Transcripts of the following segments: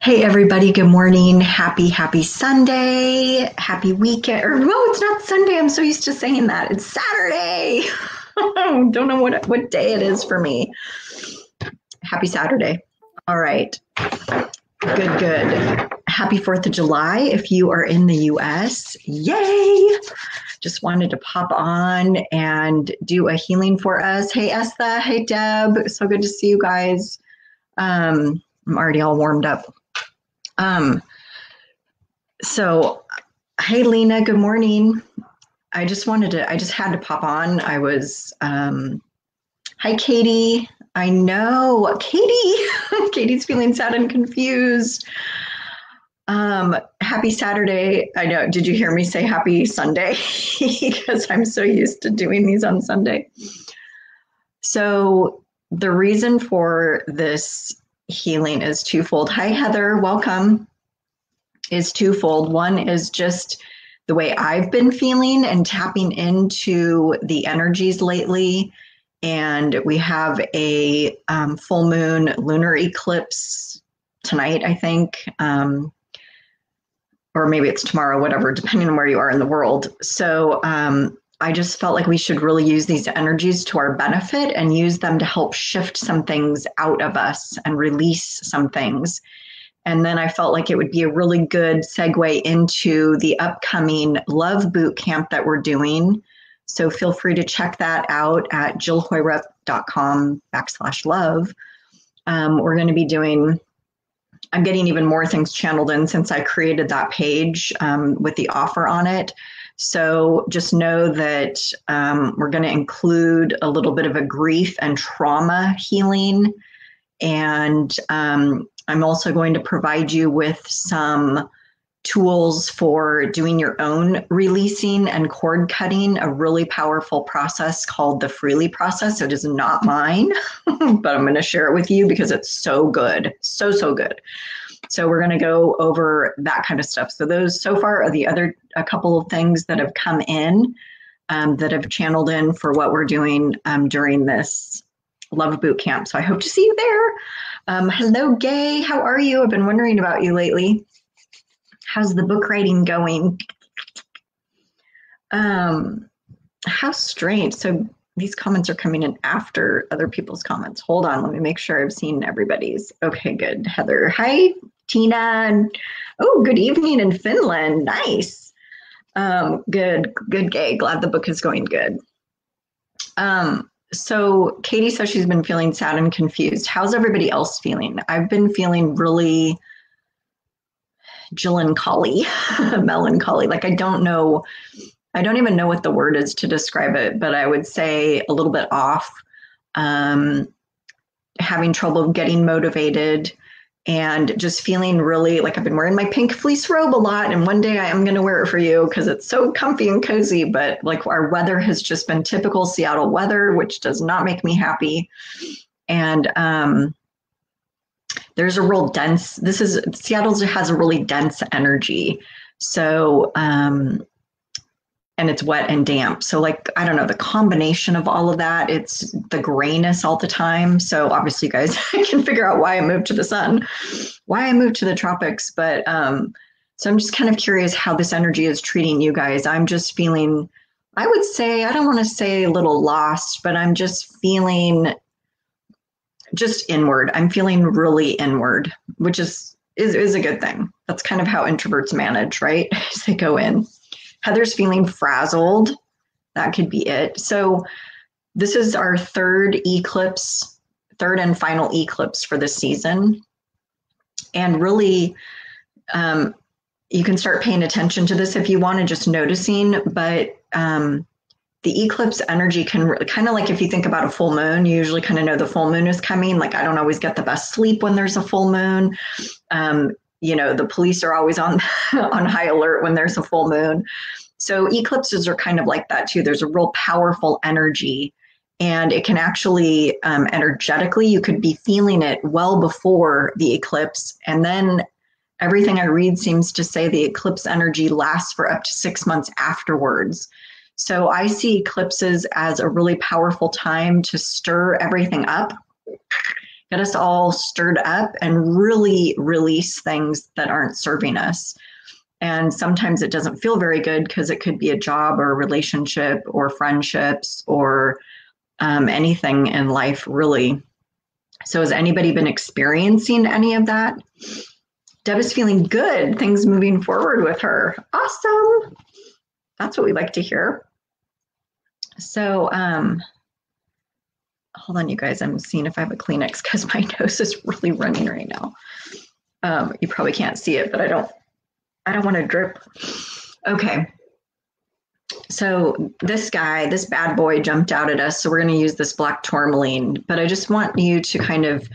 Hey everybody, good morning. Happy Sunday. Happy weekend. Or no, it's not Sunday. I'm so used to saying that. It's Saturday. Don't know what day it is for me. Happy Saturday. All right. Good. Happy 4th of July if you are in the US. Yay! Just wanted to pop on and do a healing for us. Hey Estha, hey Deb. So good to see you guys. I'm already all warmed up. So, hey Lena, good morning. I just had to pop on. Hi Katie. I know, Katie. Katie's feeling sad and confused. Happy Saturday. I know, did you hear me say happy Sunday? Because I'm so used to doing these on Sunday. So, the reason for this healing is twofold. Hi Heather, welcome. Is twofold. One is just the way I've been feeling and tapping into the energies lately. And we have a full moon lunar eclipse tonight, I think, or maybe it's tomorrow, whatever, depending on where you are in the world. So I just felt like we should really use these energies to our benefit and use them to help shift some things out of us and release some things. And then I felt like it would be a really good segue into the upcoming love boot camp that we're doing. So feel free to check that out at jillhoyrup.com/love. We're going to be doing, I'm getting even more things channeled in since I created that page with the offer on it. So just know that we're going to include a little bit of a grief and trauma healing. And I'm also going to provide you with some tools for doing your own releasing and cord cutting, a really powerful process called the Freely process. It is not mine, but I'm going to share it with you because it's so good. So good. So we're going to go over that kind of stuff. So those so far are a couple of things that have come in that have channeled in for what we're doing during this Love Boot Camp. So I hope to see you there. Hello, Gay. How are you? I've been wondering about you lately. How's the book writing going? How strange. So these comments are coming in after other people's comments. Hold on. Let me make sure I've seen everybody's. Okay, good. Heather. Hi, Tina. Oh, good evening in Finland. Nice. Good, Gay. Glad the book is going good. So Katie says she's been feeling sad and confused. How's everybody else feeling? I've been feeling really melancholy. Like I don't even know what the word is to describe it, but I would say a little bit off, having trouble getting motivated, and just feeling really like I've been wearing my pink fleece robe a lot. And one day I am going to wear it for you because it's so comfy and cozy. But like our weather has just been typical Seattle weather, which does not make me happy. And there's a real dense, Seattle has a really dense energy. So, and it's wet and damp. So like, I don't know, the combination of all of that, it's the grayness all the time. So obviously you guys can figure out why I moved to the sun, why I moved to the tropics. But so I'm just kind of curious how this energy is treating you guys. I'm just feeling, I would say, I don't want to say a little lost, but I'm just feeling just inward. I'm feeling really inward, which is a good thing. That's kind of how introverts manage, right? As they go in. Heather's feeling frazzled. That could be it. So this is our third and final eclipse for this season. And really, you can start paying attention to this if you want to, just noticing, but the eclipse energy can kind of like, if you think about a full moon, you usually kind of know the full moon is coming. Like I don't always get the best sleep when there's a full moon. The police are always on high alert when there's a full moon. So eclipses are kind of like that too. There's a real powerful energy, and it can actually energetically, you could be feeling it well before the eclipse. And then everything I read seems to say the eclipse energy lasts for up to 6 months afterwards. So I see eclipses as a really powerful time to stir everything up get us all stirred up and really release things that aren't serving us. And sometimes it doesn't feel very good because it could be a job or a relationship or friendships or anything in life, really. So has anybody been experiencing any of that? Deb is feeling good. Things moving forward with her. Awesome. That's what we like to hear. So hold on, you guys. I'm seeing if I have a Kleenex because my nose is really running right now. You probably can't see it, but I don't want to drip. Okay. So this bad boy jumped out at us. So we're going to use this black tourmaline, but I just want you to kind of,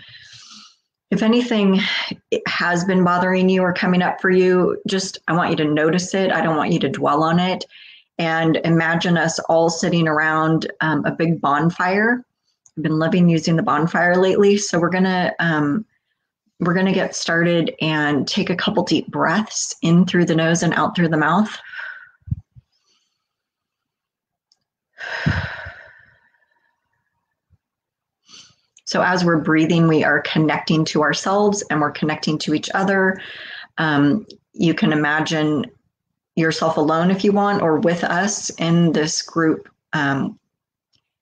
if anything has been bothering you or coming up for you, I want you to notice it. I don't want you to dwell on it. And imagine us all sitting around a big bonfire. I've been loving using the bonfire lately. So we're going to get started and take a couple deep breaths in through the nose and out through the mouth. So as we're breathing, we are connecting to ourselves and we're connecting to each other. You can imagine yourself alone if you want, or with us in this group. And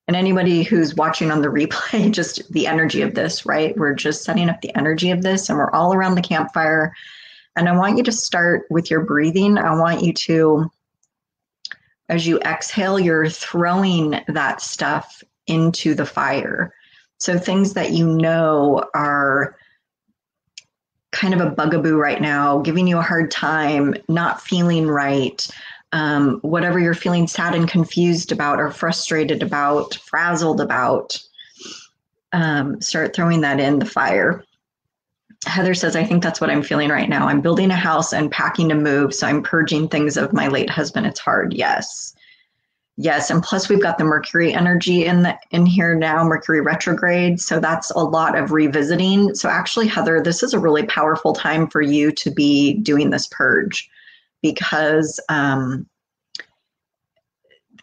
anybody who's watching on the replay, just the energy of this, right? We're just setting up the energy of this and we're all around the campfire. And I want you to start with your breathing. I want you to, as you exhale, you're throwing that stuff into the fire. So things that you know are kind of a bugaboo right now, giving you a hard time, not feeling right, whatever you're feeling sad and confused about or frustrated about, frazzled about, start throwing that in the fire. Heather says, I think that's what I'm feeling right now. I'm building a house and packing to move, so I'm purging things of my late husband. It's hard. Yes. Yes, and plus we've got the Mercury energy in here now, Mercury retrograde. So that's a lot of revisiting. So actually, Heather, this is a really powerful time for you to be doing this purge because, and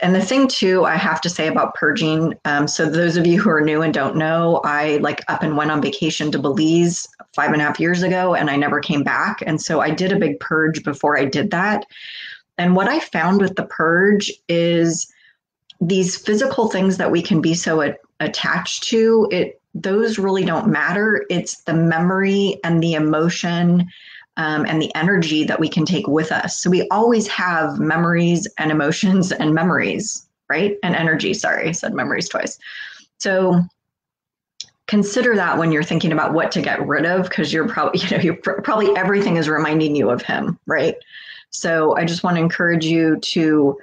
the thing too, I have to say about purging. So those of you who are new and don't know, I up and went on vacation to Belize 5.5 years ago and I never came back. And so I did a big purge before I did that. And what I found with the purge is these physical things that we can be so attached to, those really don't matter. It's the memory and the emotion and the energy that we can take with us. So we always have memories and emotions and memories, right? And energy, sorry, I said memories twice. So consider that when you're thinking about what to get rid of, because you're probably everything is reminding you of him, right? So I just want to encourage you to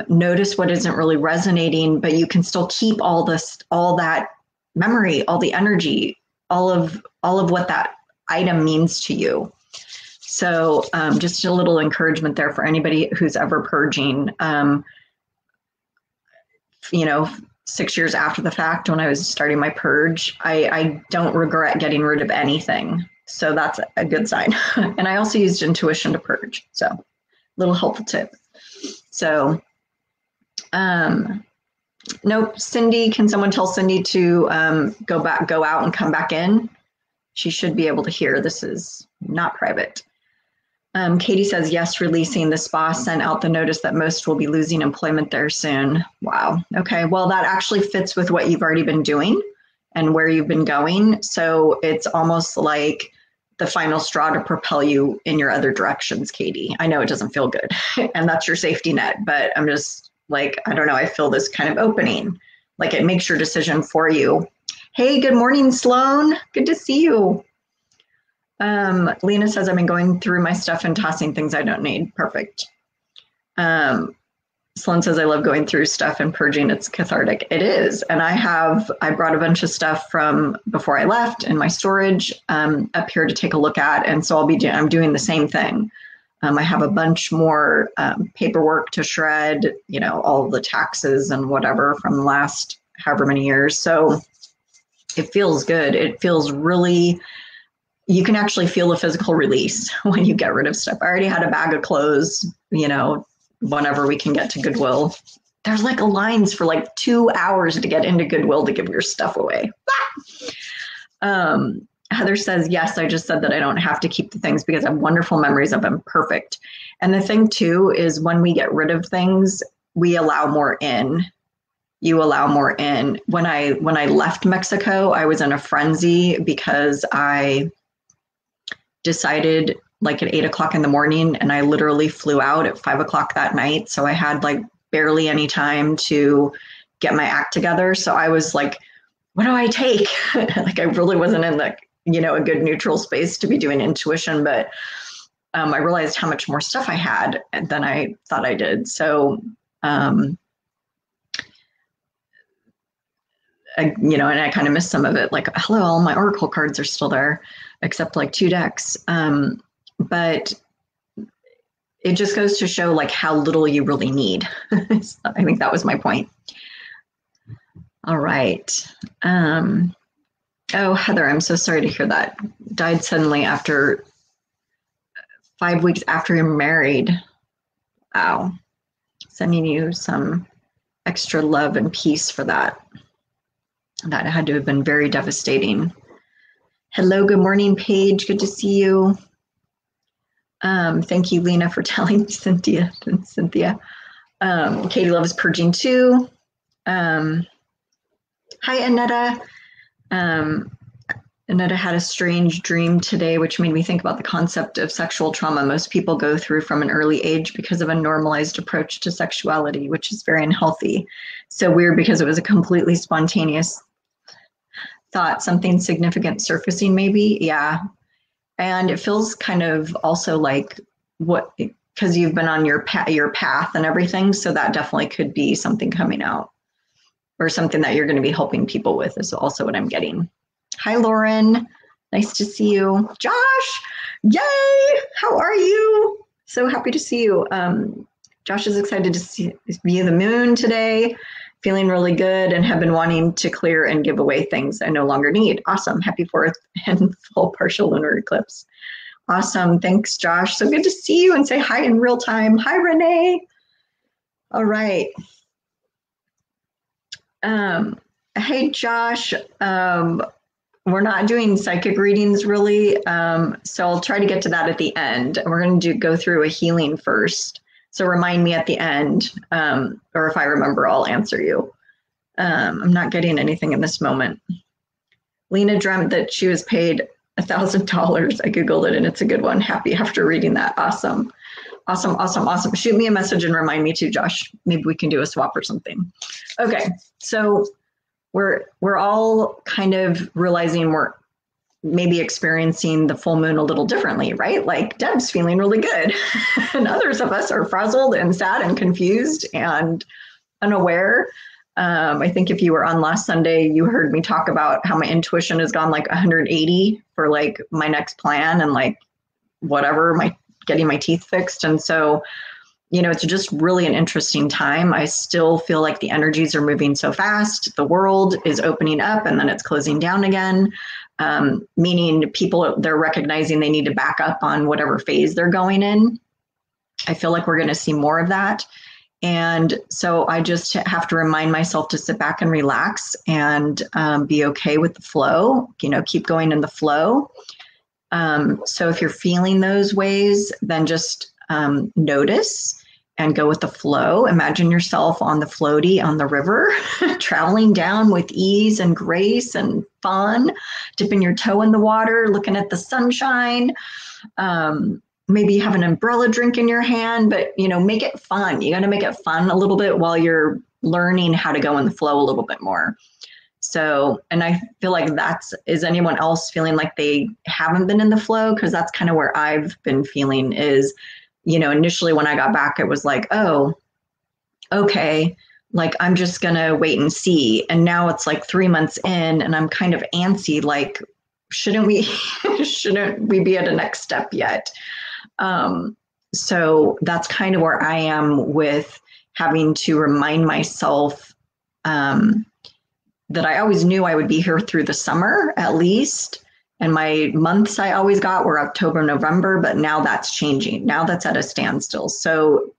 notice what isn't really resonating, but you can still keep all that memory, all the energy, all of what that item means to you. So just a little encouragement there for anybody who's ever purging. 6 years after the fact, when I was starting my purge, I don't regret getting rid of anything. So that's a good sign. And I also used intuition to purge. So little helpful tip. So, nope. Cindy, can someone tell Cindy to go out and come back in? She should be able to hear. This is not private. Katie says, yes, releasing. The spa sent out the notice that most will be losing employment there soon. Wow. Okay. Well, that actually fits with what you've already been doing and where you've been going. So it's almost like the final straw to propel you in your other directions, Katie. I know it doesn't feel good and that's your safety net, but I'm just I don't know. I feel this kind of opening, like it makes your decision for you. Hey, good morning, Sloan. Good to see you. Lena says, I've been going through my stuff and tossing things I don't need. Perfect. Sloan says, I love going through stuff and purging. It's cathartic. It is. And I brought a bunch of stuff from before I left in my storage up here to take a look at. And so I'm doing the same thing. I have a bunch more paperwork to shred, all of the taxes and whatever from the last however many years. So it feels good. It feels really, you can actually feel a physical release when you get rid of stuff. I already had a bag of clothes, whenever we can get to Goodwill. There's lines for 2 hours to get into Goodwill to give your stuff away. Heather says, yes, I just said that I don't have to keep the things because I have wonderful memories of them. Perfect. And the thing too is when we get rid of things, we allow more in. You allow more in. When I left Mexico, I was in a frenzy because I decided like at 8 o'clock in the morning, and I literally flew out at 5 o'clock that night. So I had like barely any time to get my act together. So I was like, what do I take? Like I really wasn't in the, a good neutral space to be doing intuition, but I realized how much more stuff I had than I thought I did. So, and I kind of missed some of it. Like, hello, all my Oracle cards are still there, except like 2 decks. But it just goes to show like how little you really need. I think that was my point. All right. Oh, Heather, I'm so sorry to hear that. Died suddenly after 5 weeks after you're married. Wow. Sending you some extra love and peace for that. That had to have been very devastating. Hello, good morning, Paige. Good to see you. Thank you, Lena, for telling Cynthia. Katie loves purging too. Hi, Annetta. Annetta had a strange dream today, which made me think about the concept of sexual trauma most people go through from an early age because of a normalized approach to sexuality, which is very unhealthy. So weird because it was a completely spontaneous thought, something significant surfacing maybe. Yeah. And it feels kind of also like what, because you've been on your path and everything. So that definitely could be something coming out or something that you're going to be helping people with is also what I'm getting. Hi, Lauren. Nice to see you. Josh, yay! How are you? So happy to see you. Josh is excited to view the moon today. Feeling really good and have been wanting to clear and give away things I no longer need. Awesome. Happy 4th and full partial lunar eclipse. Awesome. Thanks, Josh. So good to see you and say hi in real time. Hi, Renee. All right. Hey, Josh. We're not doing psychic readings really, so I'll try to get to that at the end. We're going to go through a healing first. So remind me at the end, or if I remember, I'll answer you. I'm not getting anything in this moment. Lena dreamt that she was paid $1,000. I Googled it and it's a good one. Happy after reading that. Awesome. Awesome, awesome, awesome. Shoot me a message and remind me too, Josh. Maybe we can do a swap or something. Okay, so we're all kind of realizing we're maybe experiencing the full moon a little differently, right? Like Deb's feeling really good and others of us are frazzled and sad and confused and unaware. I think if you were on last Sunday, you heard me talk about how my intuition has gone like 180 for like my next plan and like whatever, getting my teeth fixed. And so, it's just really an interesting time. I still feel like the energies are moving so fast. The world is opening up and then it's closing down again, meaning people, they're recognizing they need to back up on whatever phase they're going in. I feel like we're going to see more of that. And so I just have to remind myself to sit back and relax and be okay with the flow, keep going in the flow. So if you're feeling those ways, then just notice and go with the flow. Imagine yourself on the floaty on the river, traveling down with ease and grace and fun, dipping your toe in the water, looking at the sunshine. Maybe you have an umbrella drink in your hand, but make it fun. You got to make it fun a little bit while you're learning how to go in the flow a little bit more. So, and I feel like is anyone else feeling like they haven't been in the flow? Because that's kind of where I've been feeling is, initially when I got back, it was like, oh, okay, like I'm just going to wait and see. And now it's like 3 months in and I'm kind of antsy, like, shouldn't we be at a next step yet? So that's kind of where I am with having to remind myself that I always knew I would be here through the summer at least. And my months I always got were October, November, but now that's changing. Now that's at a standstill. So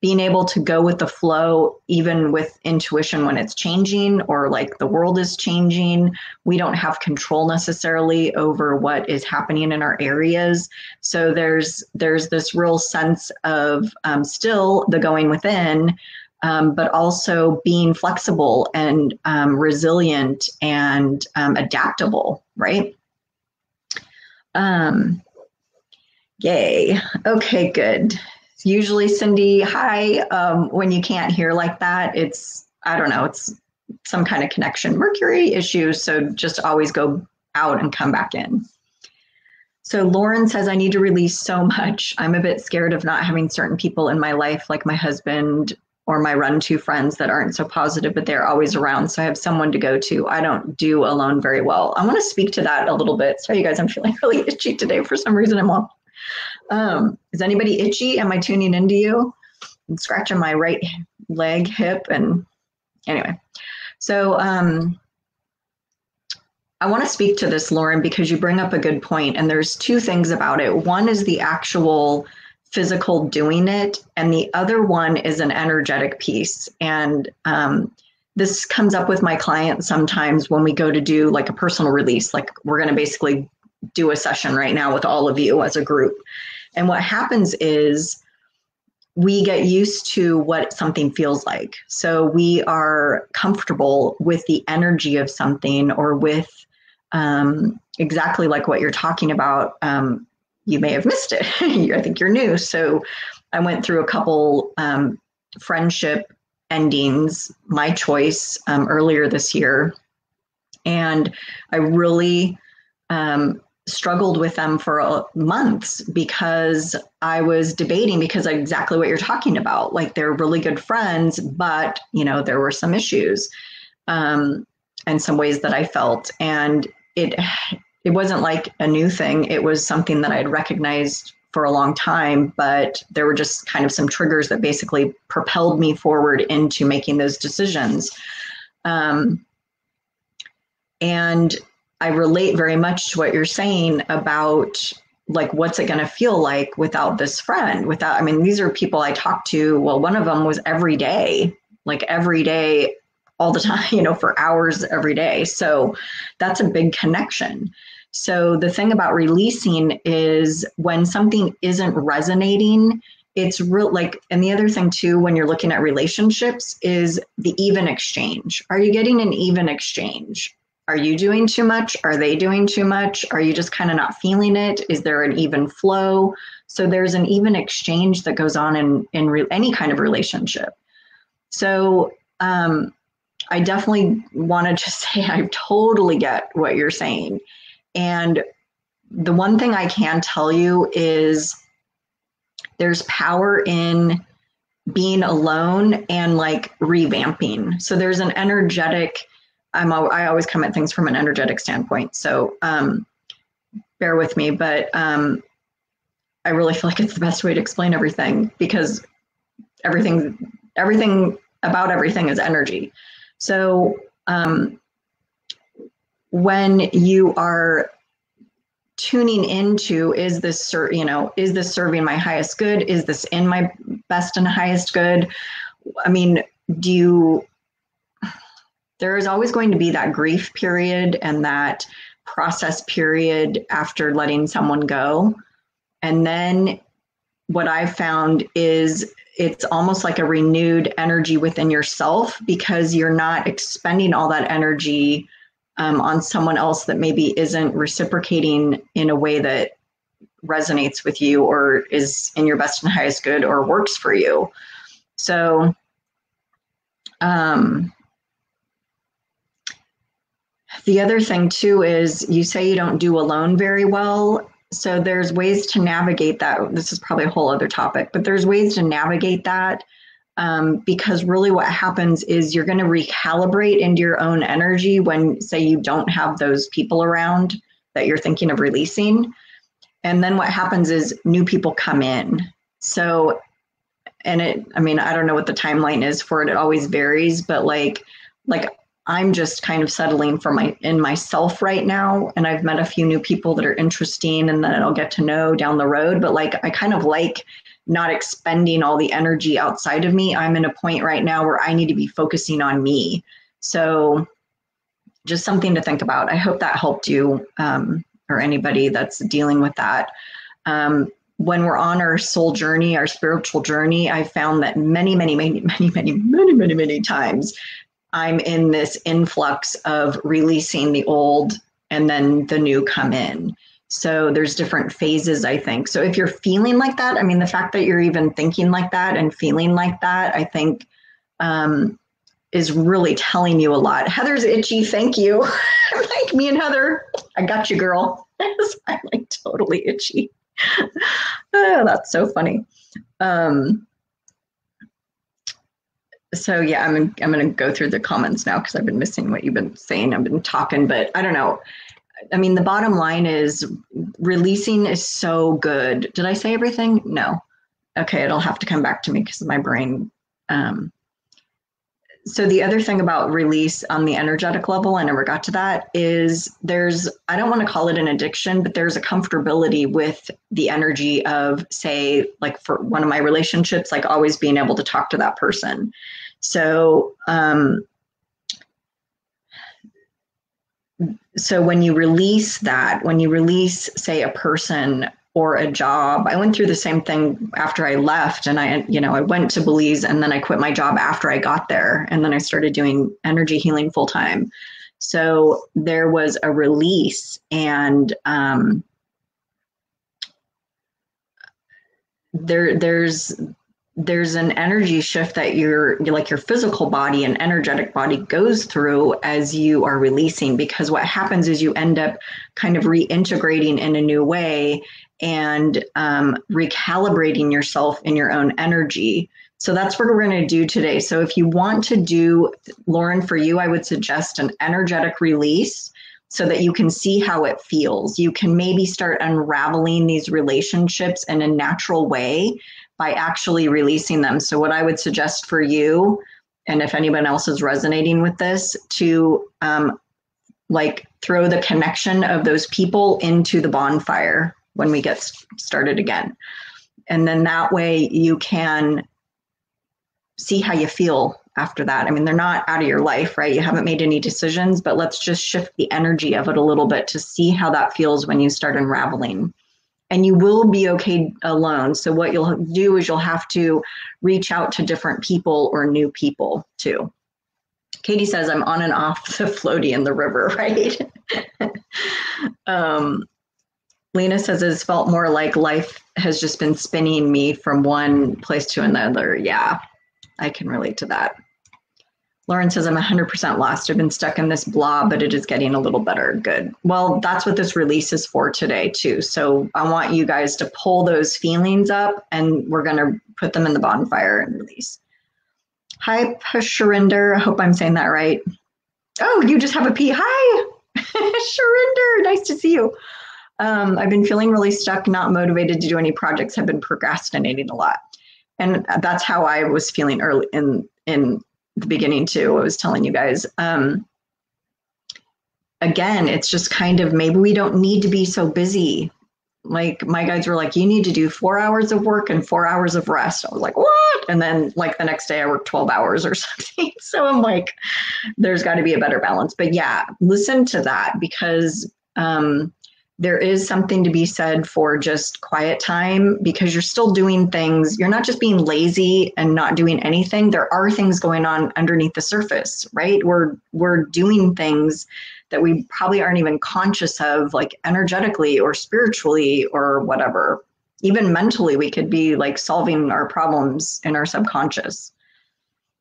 being able to go with the flow, even with intuition when it's changing or like the world is changing. We don't have control necessarily over what is happening in our areas. So there's this real sense of still the going within, but also being flexible and resilient and adaptable, right? Yay. Okay, good. Usually, Cindy, hi. When you can't hear like that, it's, I don't know, it's some kind of connection, Mercury issues. So just always go out and come back in. So Lauren says, I need to release so much. I'm a bit scared of not having certain people in my life, like my husband or my run-to friends that aren't so positive, but they're always around. So I have someone to go to. I don't do alone very well. I want to speak to that a little bit. Sorry, you guys, I'm feeling really itchy today. For some reason, I'm all. Is anybody itchy? Am I tuning into you? I'm scratching my right leg, hip, and anyway. So I want to speak to this, Lauren, because you bring up a good point, and there's two things about it. One is the actual physical doing it, and the other one is an energetic piece. And this comes up with my clients sometimes when we go to do like a personal release, like we're going to basically do a session right now with all of you as a group. And what happens is we get used to what something feels like. So we are comfortable with the energy of something, or with exactly like what you're talking about. You may have missed it. I think you're new. So I went through a couple friendship endings, my choice, earlier this year. And I really struggled with them for months because I was debating, because exactly what you're talking about, like they're really good friends, but you know, there were some issues and some ways that I felt, and it wasn't like a new thing. It was something that I had recognized for a long time, but there were just kind of some triggers that basically propelled me forward into making those decisions. And I relate very much to what you're saying about like, what's it going to feel like without this friend? Without, I mean, these are people I talk to. Well, one of them was every day, like every day, all the time, you know, for hours every day. So that's a big connection. So the thing about releasing is when something isn't resonating, it's real, like, and the other thing too, when you're looking at relationships, is the even exchange. Are you getting an even exchange? Are you doing too much? Are they doing too much? Are you just kind of not feeling it? Is there an even flow? So there's an even exchange that goes on in any kind of relationship. So I definitely want to just say I totally get what you're saying. And the one thing I can tell you is there's power in being alone and like revamping. So there's an energetic, I always come at things from an energetic standpoint. So bear with me, but I really feel like it's the best way to explain everything, because everything about everything is energy. So when you are tuning into, is this serving my highest good? Is this in my best and highest good? I mean, there is always going to be that grief period and that process period after letting someone go. And then what I've found is it's almost like a renewed energy within yourself, because you're not expending all that energy on someone else that maybe isn't reciprocating in a way that resonates with you or is in your best and highest good or works for you. So the other thing too is you say you don't do alone very well. So there's ways to navigate that. This is probably a whole other topic, but there's ways to navigate that because really what happens is you're going to recalibrate into your own energy when, say, you don't have those people around that you're thinking of releasing. And then what happens is new people come in. So, and I don't know what the timeline is for it. It always varies, but like I'm just kind of settling for in myself right now. And I've met a few new people that are interesting and that I'll get to know down the road. But like, I kind of like not expending all the energy outside of me. I'm in a point right now where I need to be focusing on me. So just something to think about. I hope that helped you, or anybody that's dealing with that. When we're on our soul journey, our spiritual journey, I found that many times I'm in this influx of releasing the old and then the new come in. So there's different phases, I think. So if you're feeling like that, I mean, the fact that you're even thinking like that and feeling like that, I think is really telling you a lot. Heather's itchy, thank you. Like me and Heather, I got you, girl. I'm like totally itchy. Oh, that's so funny. So yeah, I'm going to go through the comments now because I've been missing what you've been saying. I've been talking, but I don't know. I mean, the bottom line is releasing is so good. Did I say everything? No. Okay, it'll have to come back to me because of my brain. So the other thing about release on the energetic level, I never got to that, is I don't want to call it an addiction, but there's a comfortability with the energy of, say, like for one of my relationships, like always being able to talk to that person. So, so when you release that, when you release, say, a person or a job, I went through the same thing after I left, and I went to Belize, and then I quit my job after I got there, and then I started doing energy healing full time. So there was a release, and there's an energy shift that your physical body and energetic body goes through as you are releasing, because what happens is you end up kind of reintegrating in a new way and recalibrating yourself in your own energy. So that's what we're going to do today. So if you want to do, Lauren, for you, I would suggest an energetic release so that you can see how it feels. You can maybe start unraveling these relationships in a natural way by actually releasing them. So what I would suggest for you, and if anyone else is resonating with this, to like throw the connection of those people into the bonfire when we get started again. And then that way you can see how you feel after that. I mean, they're not out of your life, right? You haven't made any decisions, but let's just shift the energy of it a little bit to see how that feels when you start unraveling. And you will be okay alone. So what you'll do is you'll have to reach out to different people or new people too. Katie says, I'm on and off the floaty in the river, right? Lena says, it's felt more like life has just been spinning me from one place to another. Yeah, I can relate to that. Lauren says, I'm 100% lost. I've been stuck in this blah, but it is getting a little better. Good. Well, that's what this release is for today too. So I want you guys to pull those feelings up, and we're going to put them in the bonfire and release. Hi, Sharinder. I hope I'm saying that right. Oh, you just have a P. Hi, Sharinder. Nice to see you. I've been feeling really stuck, not motivated to do any projects. I've been procrastinating a lot. And that's how I was feeling early in the beginning too. I was telling you guys. Again, it's just kind of, maybe we don't need to be so busy. Like my guides were like, you need to do 4 hours of work and 4 hours of rest. I was like, what? And then like the next day I worked 12 hours or something. So I'm like, there's got to be a better balance. But yeah, listen to that, because there is something to be said for just quiet time, because you're still doing things. You're not just being lazy and not doing anything. There are things going on underneath the surface, right? We're doing things that we probably aren't even conscious of, like energetically or spiritually or whatever. Even mentally, we could be like solving our problems in our subconscious.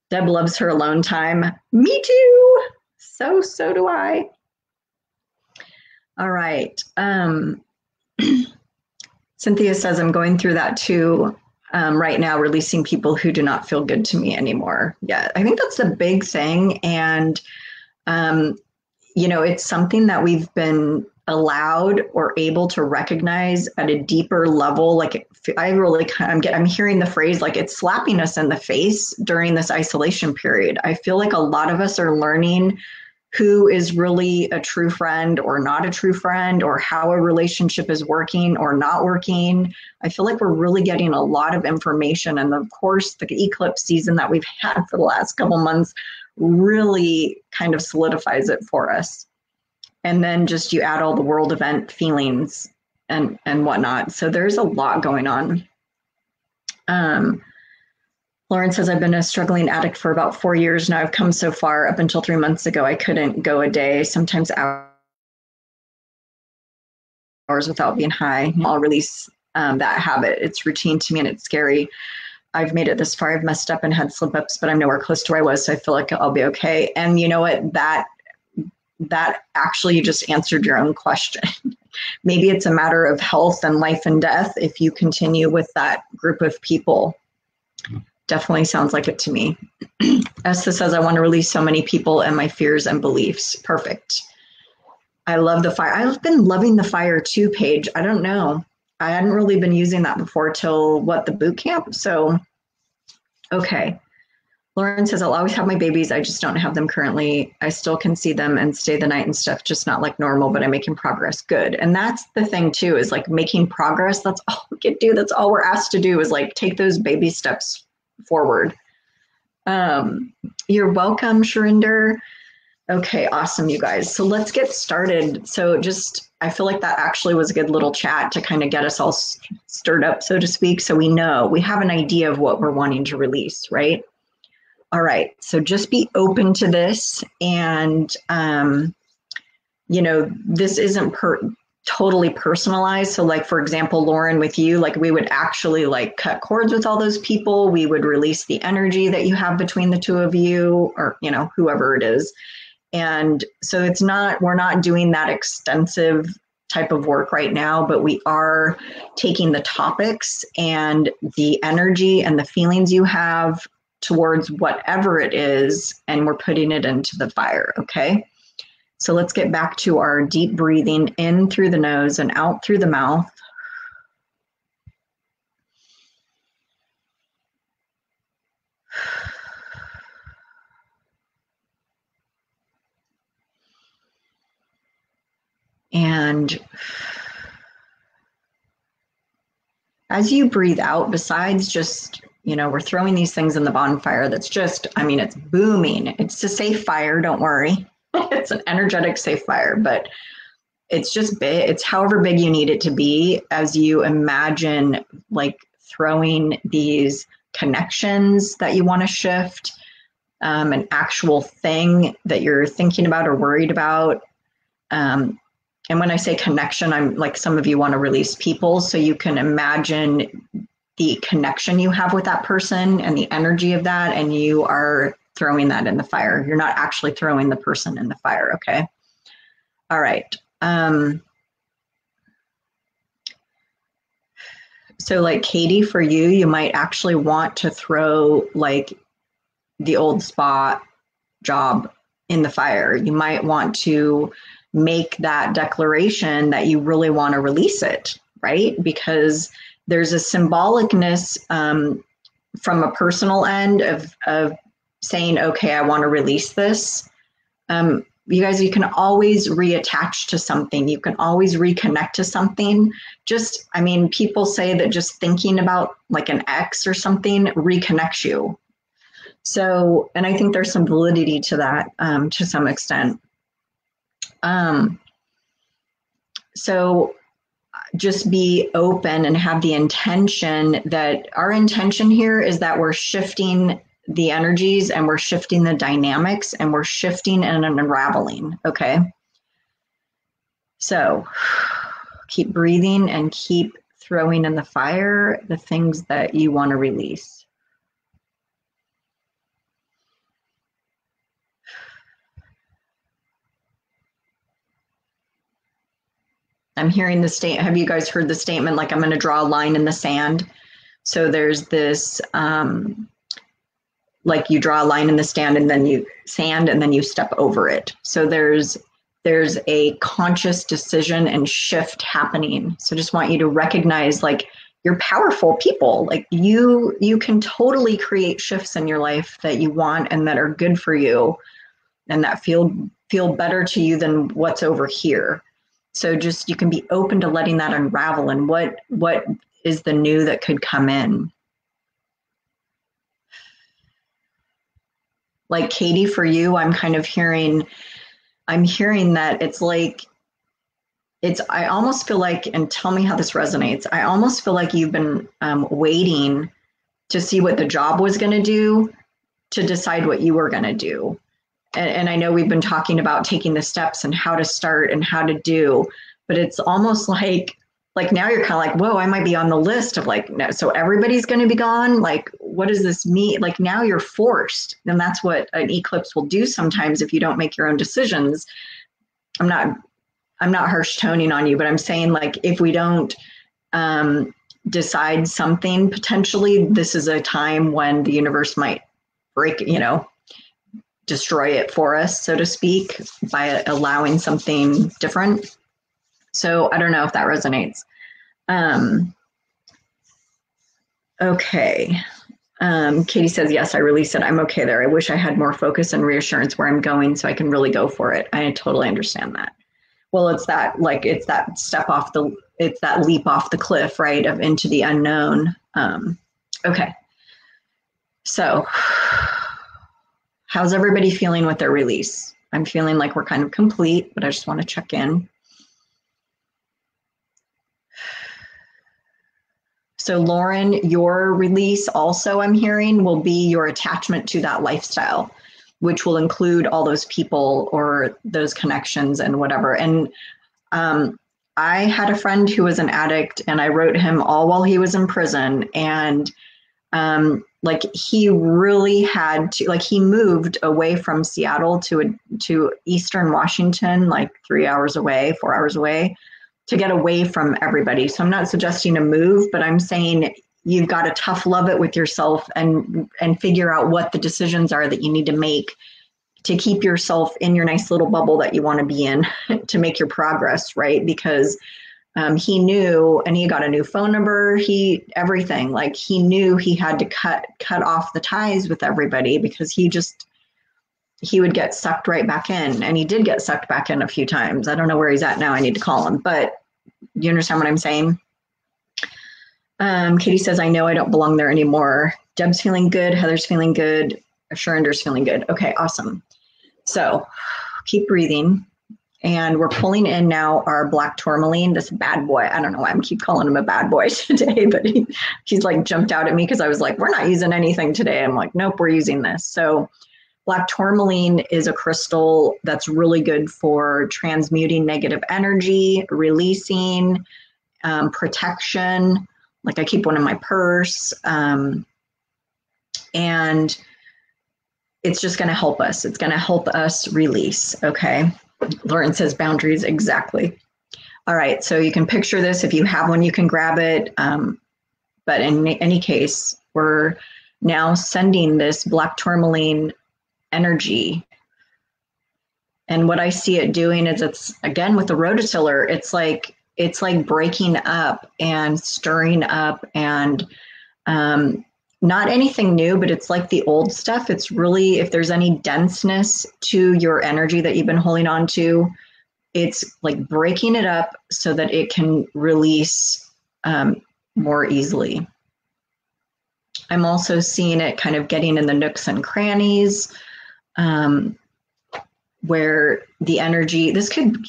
Deb loves her alone time. Me too. So do I. All right. Cynthia says, I'm going through that too right now, releasing people who do not feel good to me anymore. Yeah, I think that's the big thing. And, it's something that we've been allowed or able to recognize at a deeper level. Like I'm hearing the phrase, like it's slapping us in the face during this isolation period. I feel like a lot of us are learning who is really a true friend or not a true friend, or how a relationship is working or not working. I feel like we're really getting a lot of information. And of course, the eclipse season that we've had for the last couple months really kind of solidifies it for us. And then just you add all the world event feelings and whatnot. So there's a lot going on. Lauren says, I've been a struggling addict for about 4 years now. I've come so far. Up until 3 months ago, I couldn't go a day, sometimes hours without being high. I'll release that habit. It's routine to me and it's scary. I've made it this far. I've messed up and had slip ups, but I'm nowhere close to where I was. So I feel like I'll be okay. And you know what? That actually you just answered your own question. Maybe it's a matter of health and life and death if you continue with that group of people. Definitely sounds like it to me. Esther says, I want to release so many people and my fears and beliefs. Perfect. I love the fire. I've been loving the fire too, Paige. I don't know. I hadn't really been using that before till the boot camp. So, okay. Lauren says, I'll always have my babies. I just don't have them currently. I still can see them and stay the night and stuff, just not like normal, but I'm making progress. Good. And that's the thing too, is like making progress. That's all we can do. That's all we're asked to do is like take those baby steps forward. You're welcome, Sharinder. Okay, awesome, you guys. So let's get started. So I feel like that actually was a good little chat to kind of get us all stirred up, so to speak. So we have an idea of what we're wanting to release, right? All right, so just be open to this. And, this isn't totally personalized. So like, for example, Lauren, with you, like we would actually like cut cords with all those people. We would release the energy that you have between the two of you, or, whoever it is. And so we're not doing that extensive type of work right now, but we are taking the topics and the energy and the feelings you have towards whatever it is, and we're putting it into the fire, okay? So let's get back to our deep breathing in through the nose and out through the mouth. And as you breathe out, besides just, we're throwing these things in the bonfire that's just, it's booming. It's a safe fire, don't worry. It's an energetic safe fire, but it's just big. It's however big you need it to be as you imagine like throwing these connections that you want to shift, an actual thing that you're thinking about or worried about. And when I say connection, I'm like, some of you want to release people, so you can imagine the connection you have with that person and the energy of that, and you are throwing that in the fire. You're not actually throwing the person in the fire, okay? All right. So like Katie, for you, you might actually want to throw like the old spa job in the fire. You might want to make that declaration that you really want to release it, right? Because there's a symbolicness from a personal end of saying, okay, I want to release this. You guys, you can always reattach to something. You can always reconnect to something. People say that just thinking about like an ex or something reconnects you. So, and I think there's some validity to that to some extent. So just be open and have the intention that our intention here is that we're shifting the energies and we're shifting the dynamics and we're shifting and unraveling, okay? So keep breathing and keep throwing in the fire the things that you want to release. I'm hearing the statement. Have you guys heard the statement, like, I'm going to draw a line in the sand? So there's this, like you draw a line in the sand and then you step over it. So there's a conscious decision and shift happening. So just want you to recognize, like, you're powerful people. Like you can totally create shifts in your life that you want and that are good for you and that feel feel better to you than what's over here. So just, you can be open to letting that unravel, and what is the new that could come in. Like Katie, for you, I'm kind of hearing that it's like, I almost feel like, and tell me how this resonates, I almost feel like you've been waiting to see what the job was going to do to decide what you were going to do. And I know we've been talking about taking the steps and how to start and how to do, but it's almost like now you're kind of like, whoa, I might be on the list of like, no, so everybody's going to be gone. Like, what does this mean? Like, now you're forced. And that's what an eclipse will do sometimes if you don't make your own decisions. I'm not harsh toning on you, but I'm saying, like, if we don't decide something, potentially this is a time when the universe might break, destroy it for us, so to speak, by allowing something different. So I don't know if that resonates. Okay. Katie says, yes, I release it. I'm okay there. I wish I had more focus and reassurance where I'm going so I can really go for it. I totally understand that. Well, it's that leap off the cliff, right? Of into the unknown. Okay. So how's everybody feeling with their release? I'm feeling like we're kind of complete, but I just want to check in. So Lauren, your release also, I'm hearing, will be your attachment to that lifestyle, which will include all those people or those connections and whatever. And I had a friend who was an addict, and I wrote him all while he was in prison. And he really had to, he moved away from Seattle to Eastern Washington, like 3 hours away, 4 hours away, to get away from everybody. So I'm not suggesting a move, but I'm saying you've got to tough love it with yourself and figure out what the decisions are that you need to make to keep yourself in your nice little bubble that you want to be in to make your progress, right? Because he knew, and he got a new phone number, everything. Like, he knew he had to cut off the ties with everybody, because he would get sucked right back in. And he did get sucked back in a few times. I don't know where he's at now. I need to call him, but you understand what I'm saying? Katie says, I know I don't belong there anymore. Deb's feeling good. Heather's feeling good. Shurinder's feeling good. Okay, awesome. So keep breathing. And we're pulling in now our black tourmaline, this bad boy. I don't know why I'm keep calling him a bad boy today, but he's like jumped out at me because I was like, we're not using anything today. I'm like, nope, we're using this. So black tourmaline is a crystal that's really good for transmuting negative energy, releasing, protection. Like, I keep one in my purse. And it's just going to help us. It's going to help us release. Okay. Lauren says boundaries. Exactly. All right. So you can picture this. If you have one, you can grab it. But in any case, we're now sending this black tourmaline energy. And what I see it doing is, it's, again, with the rototiller, it's like breaking up and stirring up, and not anything new, but it's like the old stuff. It's really, if there's any denseness to your energy that you've been holding on to, it's like breaking it up so that it can release more easily. I'm also seeing it kind of getting in the nooks and crannies, where the energy,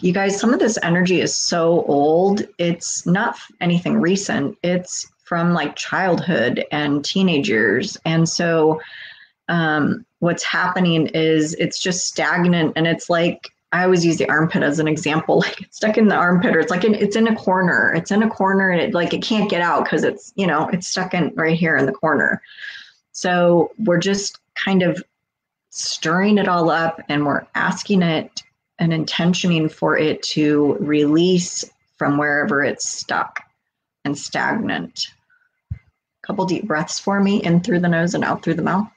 you guys, some of this energy is so old. It's not anything recent. It's from like childhood and teenage years. And so what's happening is it's just stagnant, and it's like, I always use the armpit as an example. Like, it's stuck in the armpit, or it's like it's in a corner. It's in a corner, and it can't get out because it's, it's stuck in right here in the corner. So we're just kind of stirring it all up, and we're asking it and intentioning for it to release from wherever it's stuck and stagnant. A couple deep breaths for me, in through the nose and out through the mouth.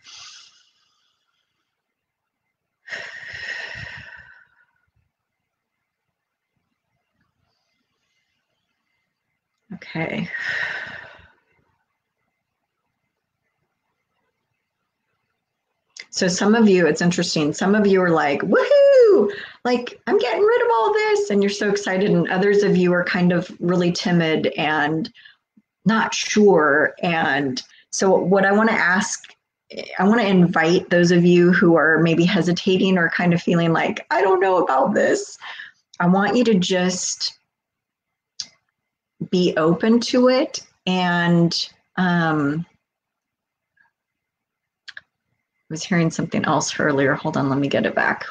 Okay. So some of you, it's interesting, some of you are like, woohoo, woohoo, like I'm getting rid of all this. And you're so excited. And others of you are kind of really timid and not sure. And so what I want to ask, I want to invite those of you who are maybe hesitating or kind of feeling like, I don't know about this. I want you to just be open to it. And I was hearing something else earlier. Hold on, let me get it back.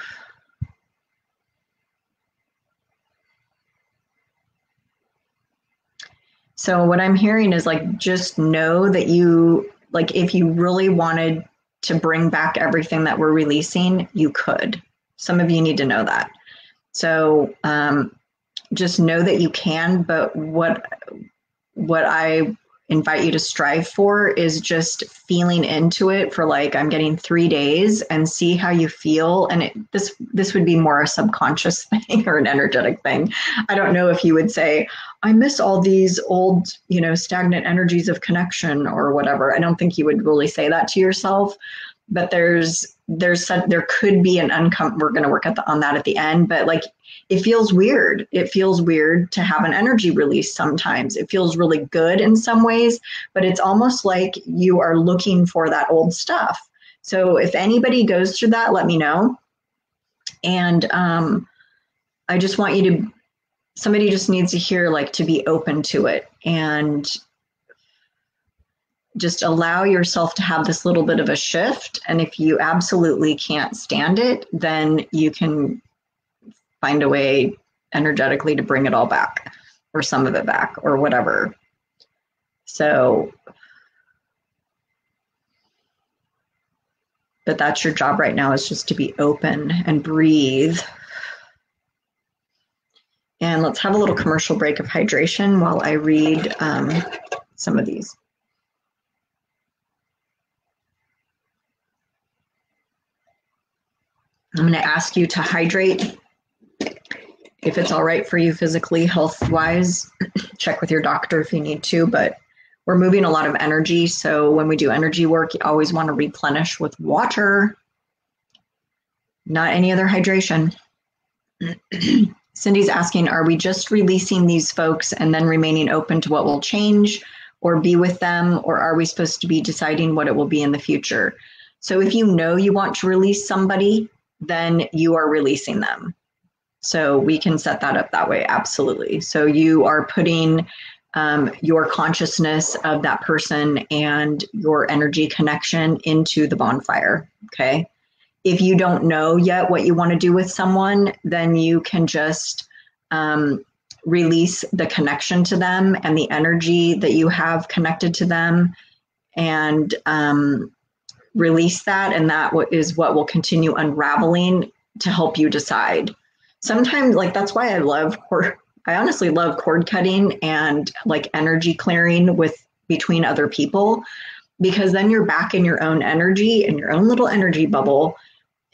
So what I'm hearing is like, just know that you, like, if you really wanted to bring back everything that we're releasing, you could. Some of you need to know that. So just know that you can, but what I invite you to strive for is just feeling into it for like, I'm getting 3 days, and see how you feel. And this would be more a subconscious thing or an energetic thing. I don't know if you would say, I miss all these old, stagnant energies of connection or whatever. I don't think you would really say that to yourself, but there could be an we're going to work on that at the end, but like, it feels weird. It feels weird to have an energy release sometimes. It feels really good in some ways, but it's almost like you are looking for that old stuff. So if anybody goes through that, let me know. And I just want you to, somebody just needs to hear, like, to be open to it and just allow yourself to have this little bit of a shift. And if you absolutely can't stand it, then you can find a way energetically to bring it all back, or some of it back, or whatever. So, but that's your job right now, is just to be open and breathe. And let's have a little commercial break of hydration while I read some of these. I'm going to ask you to hydrate. If it's all right for you physically, health-wise, check with your doctor if you need to, but we're moving a lot of energy. So when we do energy work, you always want to replenish with water, not any other hydration. Cindy's asking, are we just releasing these folks and then remaining open to what will change or be with them? Or are we supposed to be deciding what it will be in the future? So if you know you want to release somebody, then you are releasing them. So we can set that up that way, absolutely. So you are putting your consciousness of that person and your energy connection into the bonfire, okay? If you don't know yet what you want to do with someone, then you can just release the connection to them and the energy that you have connected to them, and release that, and that is what will continue unraveling to help you decide. Sometimes, like, that's why I honestly love cord cutting and like energy clearing between other people, because then you're back in your own energy, in your own little energy bubble,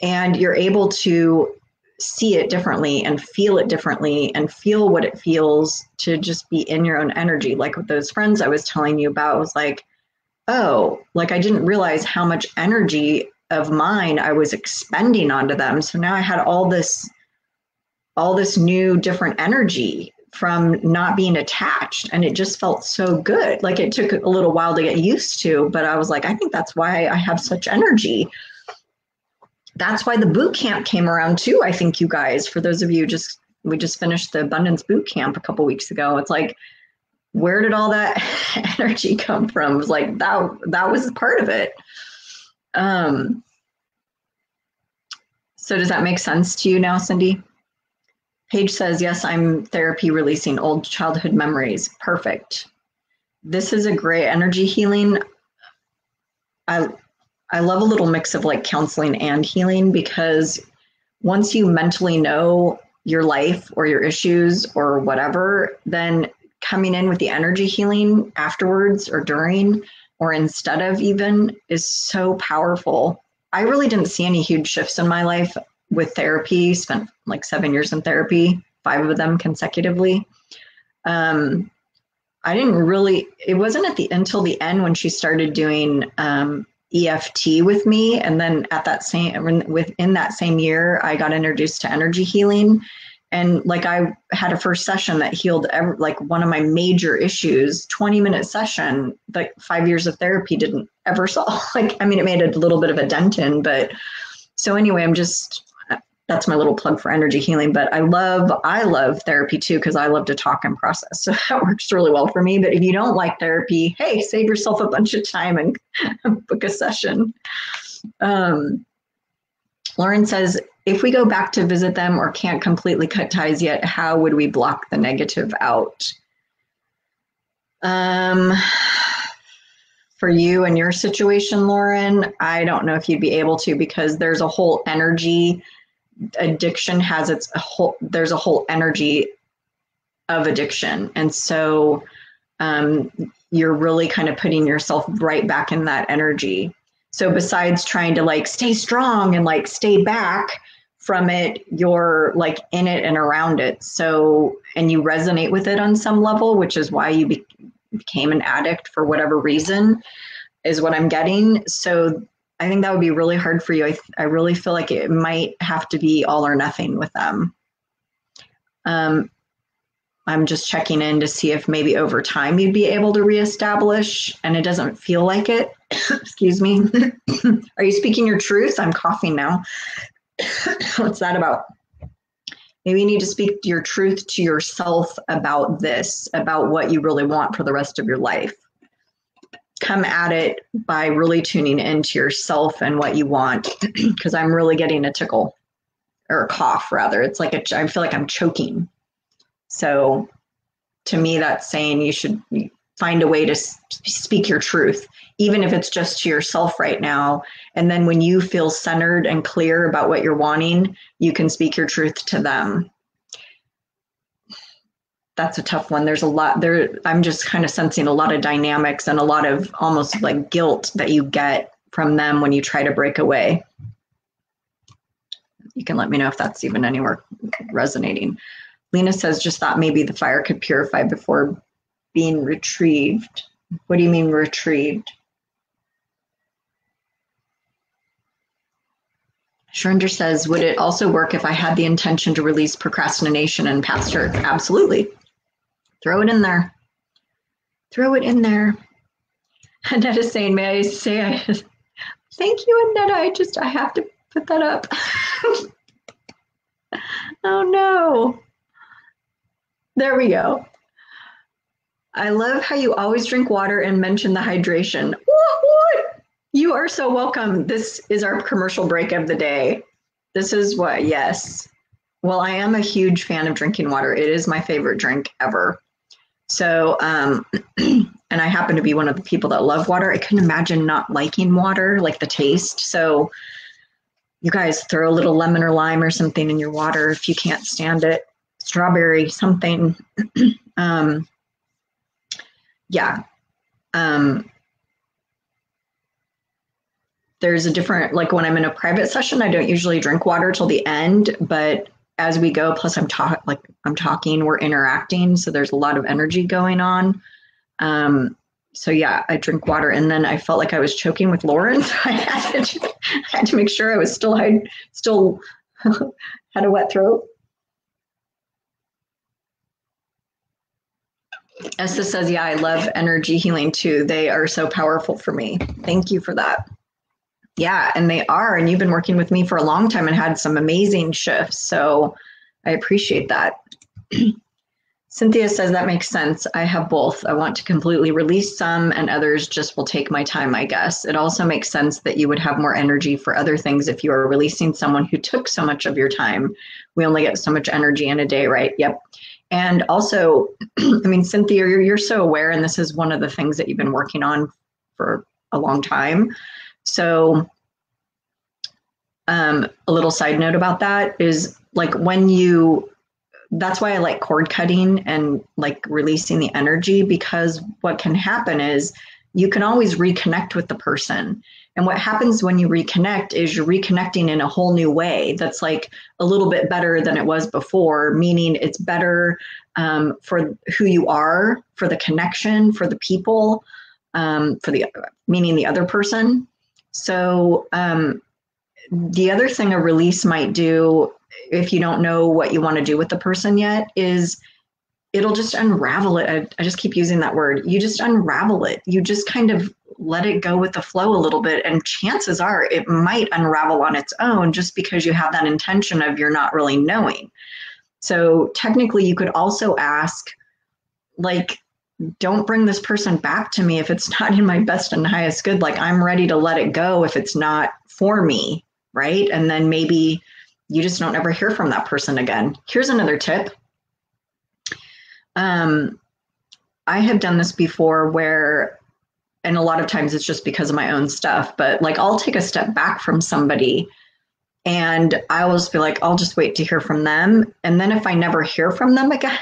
and you're able to see it differently and feel it differently and feel what it feels to just be in your own energy. Like with those friends I was telling you about, was like, oh, like I didn't realize how much energy of mine I was expending onto them. So now I had all this new different energy from not being attached, and it just felt so good. Like it took a little while to get used to, but I was like, I think that's why I have such energy. That's why the boot camp came around too. I think, you guys, for those of you, we just finished the abundance boot camp a couple weeks ago. It's like, where did all that energy come from? It was like, that was part of it. So does that make sense to you now, Cindy? Paige says, yes, I'm therapy releasing old childhood memories. Perfect. This is a great energy healing. I love a little mix of like counseling and healing, because once you mentally know your life or your issues or whatever, then coming in with the energy healing afterwards or during or instead of even is so powerful. I really didn't see any huge shifts in my life with therapy. Spent like 7 years in therapy, 5 of them consecutively. I didn't really, it wasn't until the end when she started doing EFT with me. And then within that same year, I got introduced to energy healing. And like I had a first session that healed like one of my major issues, 20-minute session, like 5 years of therapy didn't ever solve. Like, I mean, it made a little bit of a dent in, but so anyway, that's my little plug for energy healing. But I love therapy too, because I love to talk and process. So that works really well for me. But if you don't like therapy, hey, save yourself a bunch of time and book a session. Lauren says, if we go back to visit them or can't completely cut ties yet, how would we block the negative out? For you and your situation, Lauren, I don't know if you'd be able to, because there's a whole energy addiction there's a whole energy of addiction. And so you're really kind of putting yourself right back in that energy. So besides trying to like stay strong and like stay back from it, you're like in it and around it. So, and you resonate with it on some level, which is why you became an addict for whatever reason, is what I'm getting. So I think that would be really hard for you. I really feel like it might have to be all or nothing with them. I'm just checking in to see if maybe over time you'd be able to reestablish, and it doesn't feel like it. Excuse me. Are you speaking your truth? I'm coughing now. What's that about? Maybe you need to speak your truth to yourself about this, about what you really want for the rest of your life. Come at it by really tuning into yourself and what you want, because I'm really getting a tickle, or a cough rather. It's like I feel like I'm choking. So to me, that's saying you should find a way to speak your truth, even if it's just to yourself right now. And then when you feel centered and clear about what you're wanting, you can speak your truth to them. That's a tough one. There's a lot there. I'm just kind of sensing a lot of dynamics and a lot of almost like guilt that you get from them when you try to break away. You can let me know if that's even anywhere resonating. Lena says, just thought maybe the fire could purify before being retrieved. What do you mean retrieved? Shrinder says, would it also work if I had the intention to release procrastination and past hurt? Absolutely. Throw it in there. Throw it in there. Annette is saying, may I say, thank you, Annette. I have to put that up. Oh no. There we go. I love how you always drink water and mention the hydration. What? You are so welcome. This is our commercial break of the day. This is what, yes. Well, I am a huge fan of drinking water. It is my favorite drink ever. So, and I happen to be one of the people that love water. I couldn't imagine not liking water, like the taste. So you guys throw a little lemon or lime or something in your water if you can't stand it. Strawberry, something. Yeah. There's a different, like when I'm in a private session, I don't usually drink water till the end, but as we go, plus I'm talking, we're interacting. So there's a lot of energy going on. So yeah, I drink water, and then I felt like I was choking with Lauren. So I had to make sure I was still had a wet throat. Esther says, yeah, I love energy healing too. They are so powerful for me. Thank you for that. Yeah, and they are. And you've been working with me for a long time and had some amazing shifts. So I appreciate that. Cynthia says, that makes sense. I have both. I want to completely release some, and others just will take my time, I guess. It also makes sense that you would have more energy for other things if you are releasing someone who took so much of your time. We only get so much energy in a day, right? Yep. And also, I mean, Cynthia, you're so aware, and this is one of the things that you've been working on for a long time. So a little side note about that is like that's why I like cord cutting and like releasing the energy, because what can happen is you can always reconnect with the person. And what happens when you reconnect is you're reconnecting in a whole new way that's like a little bit better than it was before, meaning it's better for who you are, for the connection, for the people, meaning the other person. So the other thing a release might do, if you don't know what you want to do with the person yet, is it'll just unravel it. I just keep using that word. You just unravel it. You just kind of let it go with the flow a little bit. And chances are it might unravel on its own just because you have that intention of you're not really knowing. So technically you could also ask, like, don't bring this person back to me if it's not in my best and highest good. Like, I'm ready to let it go if it's not for me, right? And then maybe you just don't ever hear from that person again. Here's another tip. I have done this before where, and a lot of times it's just because of my own stuff, but like I'll take a step back from somebody and I will just be like, I'll just wait to hear from them. And then if I never hear from them again,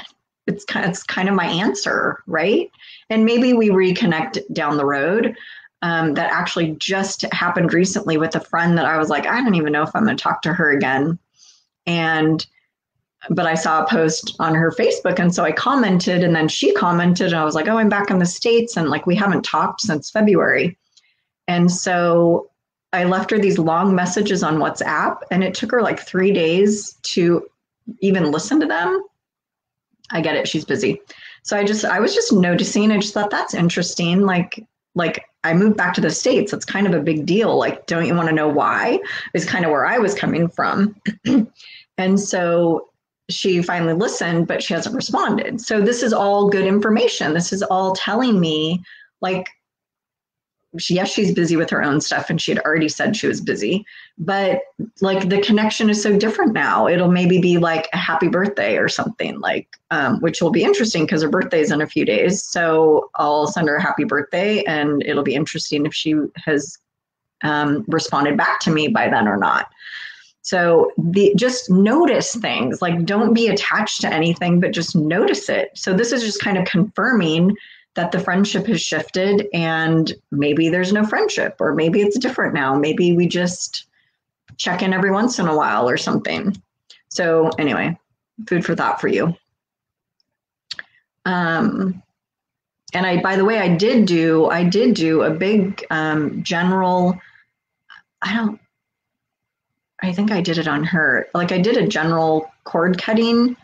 it's kind of my answer, right? And maybe we reconnect down the road. That actually just happened recently with a friend that I was like, I don't even know if I'm going to talk to her again. But I saw a post on her Facebook, and so I commented, and then she commented, and I was like, oh, I'm back in the States, and like we haven't talked since February. And so I left her these long messages on WhatsApp, and it took her like 3 days to even listen to them. I get it, she's busy. So I was just noticing, I just thought that's interesting. Like I moved back to the States. It's kind of a big deal. Like, don't you want to know why? Is kind of where I was coming from. And so she finally listened, but she hasn't responded. So this is all good information. This is all telling me, like, yes, she's busy with her own stuff, and she had already said she was busy, but like the connection is so different now. It'll maybe be like a happy birthday or something, like, which will be interesting because her birthday is in a few days. So I'll send her a happy birthday, and it'll be interesting if she has responded back to me by then or not. So just notice things, like don't be attached to anything, but just notice it. So this is just kind of confirming that the friendship has shifted, and maybe there's no friendship, or maybe it's different now. Maybe we just check in every once in a while or something. So anyway, food for thought for you. And by the way, I did do a big general, I think I did it on her. Like I did a general cord cutting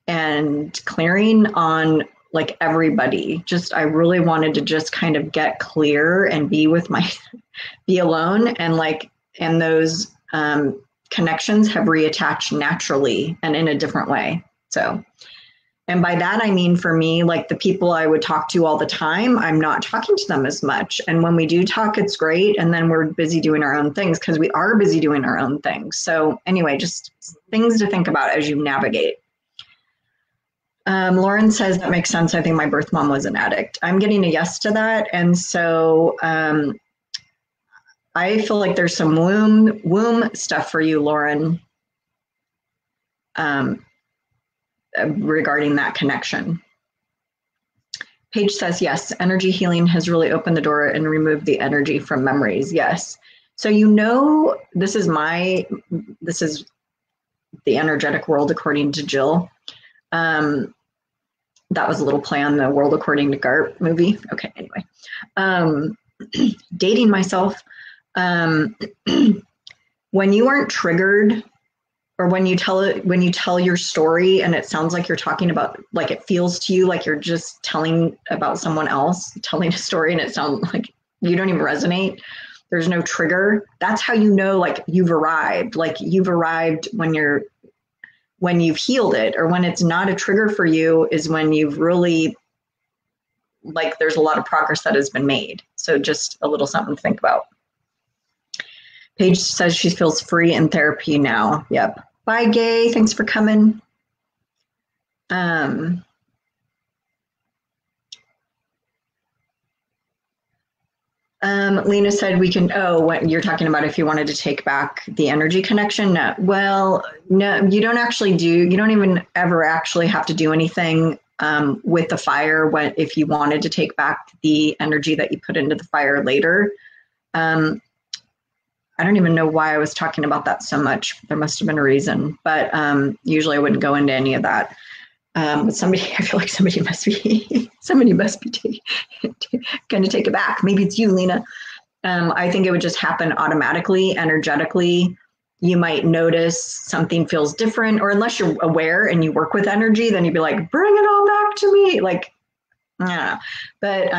and clearing on like everybody. Just, I really wanted to just kind of get clear and be alone. And those connections have reattached naturally and in a different way. So, and by that, I mean, for me, like the people I would talk to all the time, I'm not talking to them as much. And when we do talk, it's great. And then we're busy doing our own things because we are busy doing our own things. So anyway, just things to think about as you navigate. Lauren says that makes sense. I think my birth mom was an addict. I'm getting a yes to that. And so I feel like there's some womb stuff for you, Lauren. Regarding that connection. Paige says, yes, energy healing has really opened the door and removed the energy from memories. Yes. So, this is the energetic world according to Jill. That was a little play on the World According to Garp movie. Okay, anyway. Dating myself. When you aren't triggered, or when you tell your story and it sounds like you're talking about, like it feels to you like you're just telling about someone else, telling a story, and it sounds like you don't even resonate. There's no trigger. That's how you know, like you've arrived. Like you've arrived when you've healed it, or when it's not a trigger for you is when you've really, like there's a lot of progress that has been made. So just a little something to think about. Paige says she feels free in therapy now. Yep. Bye, Gay. Thanks for coming. Lena said we can, what you're talking about, if you wanted to take back the energy connection. No. Well, no, you don't even ever actually have to do anything with the fire if you wanted to take back the energy that you put into the fire later. I don't even know why I was talking about that so much. There must have been a reason, but usually I wouldn't go into any of that. But I feel like somebody must be going to take it back. Maybe it's you, Lena. I think it would just happen automatically, energetically. You might notice something feels different, or unless you're aware and you work with energy, then you'd be like, bring it all back to me. Like, I don't know. But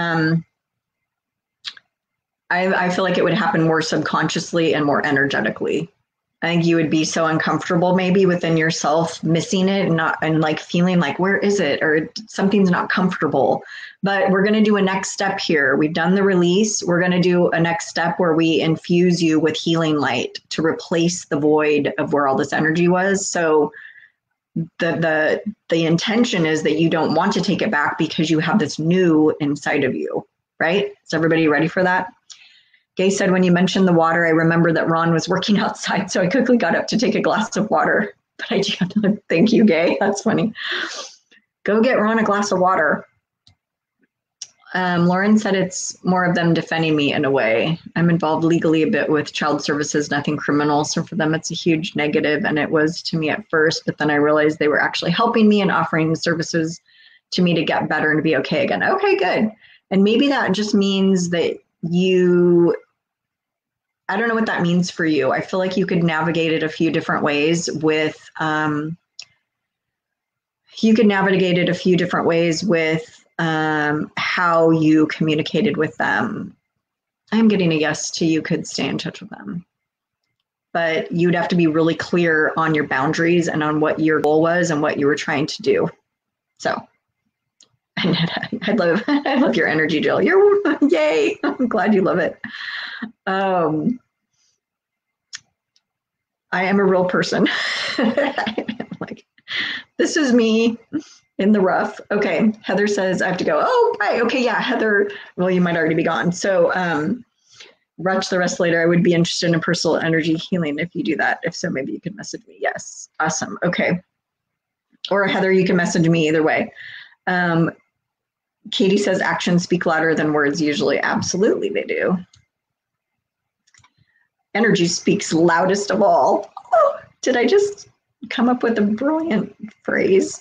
I feel like it would happen more subconsciously and more energetically. I think you would be so uncomfortable maybe within yourself, missing it and like feeling like, where is it? Or something's not comfortable. But we're going to do a next step here. We've done the release. We're going to do a next step where we infuse you with healing light to replace the void of where all this energy was. So the intention is that you don't want to take it back because you have this new inside of you, right? Is everybody ready for that? Gay said, when you mentioned the water, I remember that Ron was working outside, so I quickly got up to take a glass of water. But I do have to thank you, Gay. That's funny. Go get Ron a glass of water. Lauren said it's more of them defending me in a way. I'm involved legally a bit with child services, nothing criminal. So for them, it's a huge negative, and it was to me at first. But then I realized they were actually helping me and offering services to me to get better and to be okay again. Okay, good. And maybe that just means that I don't know what that means for you. I feel like you could navigate it a few different ways with, how you communicated with them. I'm getting a yes to you could stay in touch with them. But you'd have to be really clear on your boundaries and on what your goal was and what you were trying to do. So I love your energy, Jill. Yay. I'm glad you love it. I am a real person. Like, this is me in the rough. Okay. Heather says I have to go. Oh, right. Okay. Yeah. Heather, well, you might already be gone. So, watch the rest later. I would be interested in personal energy healing if you do that. If so, maybe you could message me. Yes. Awesome. Okay. Or Heather, you can message me either way. Katie says actions speak louder than words usually. Absolutely, they do. Energy speaks loudest of all. Oh, did I just come up with a brilliant phrase?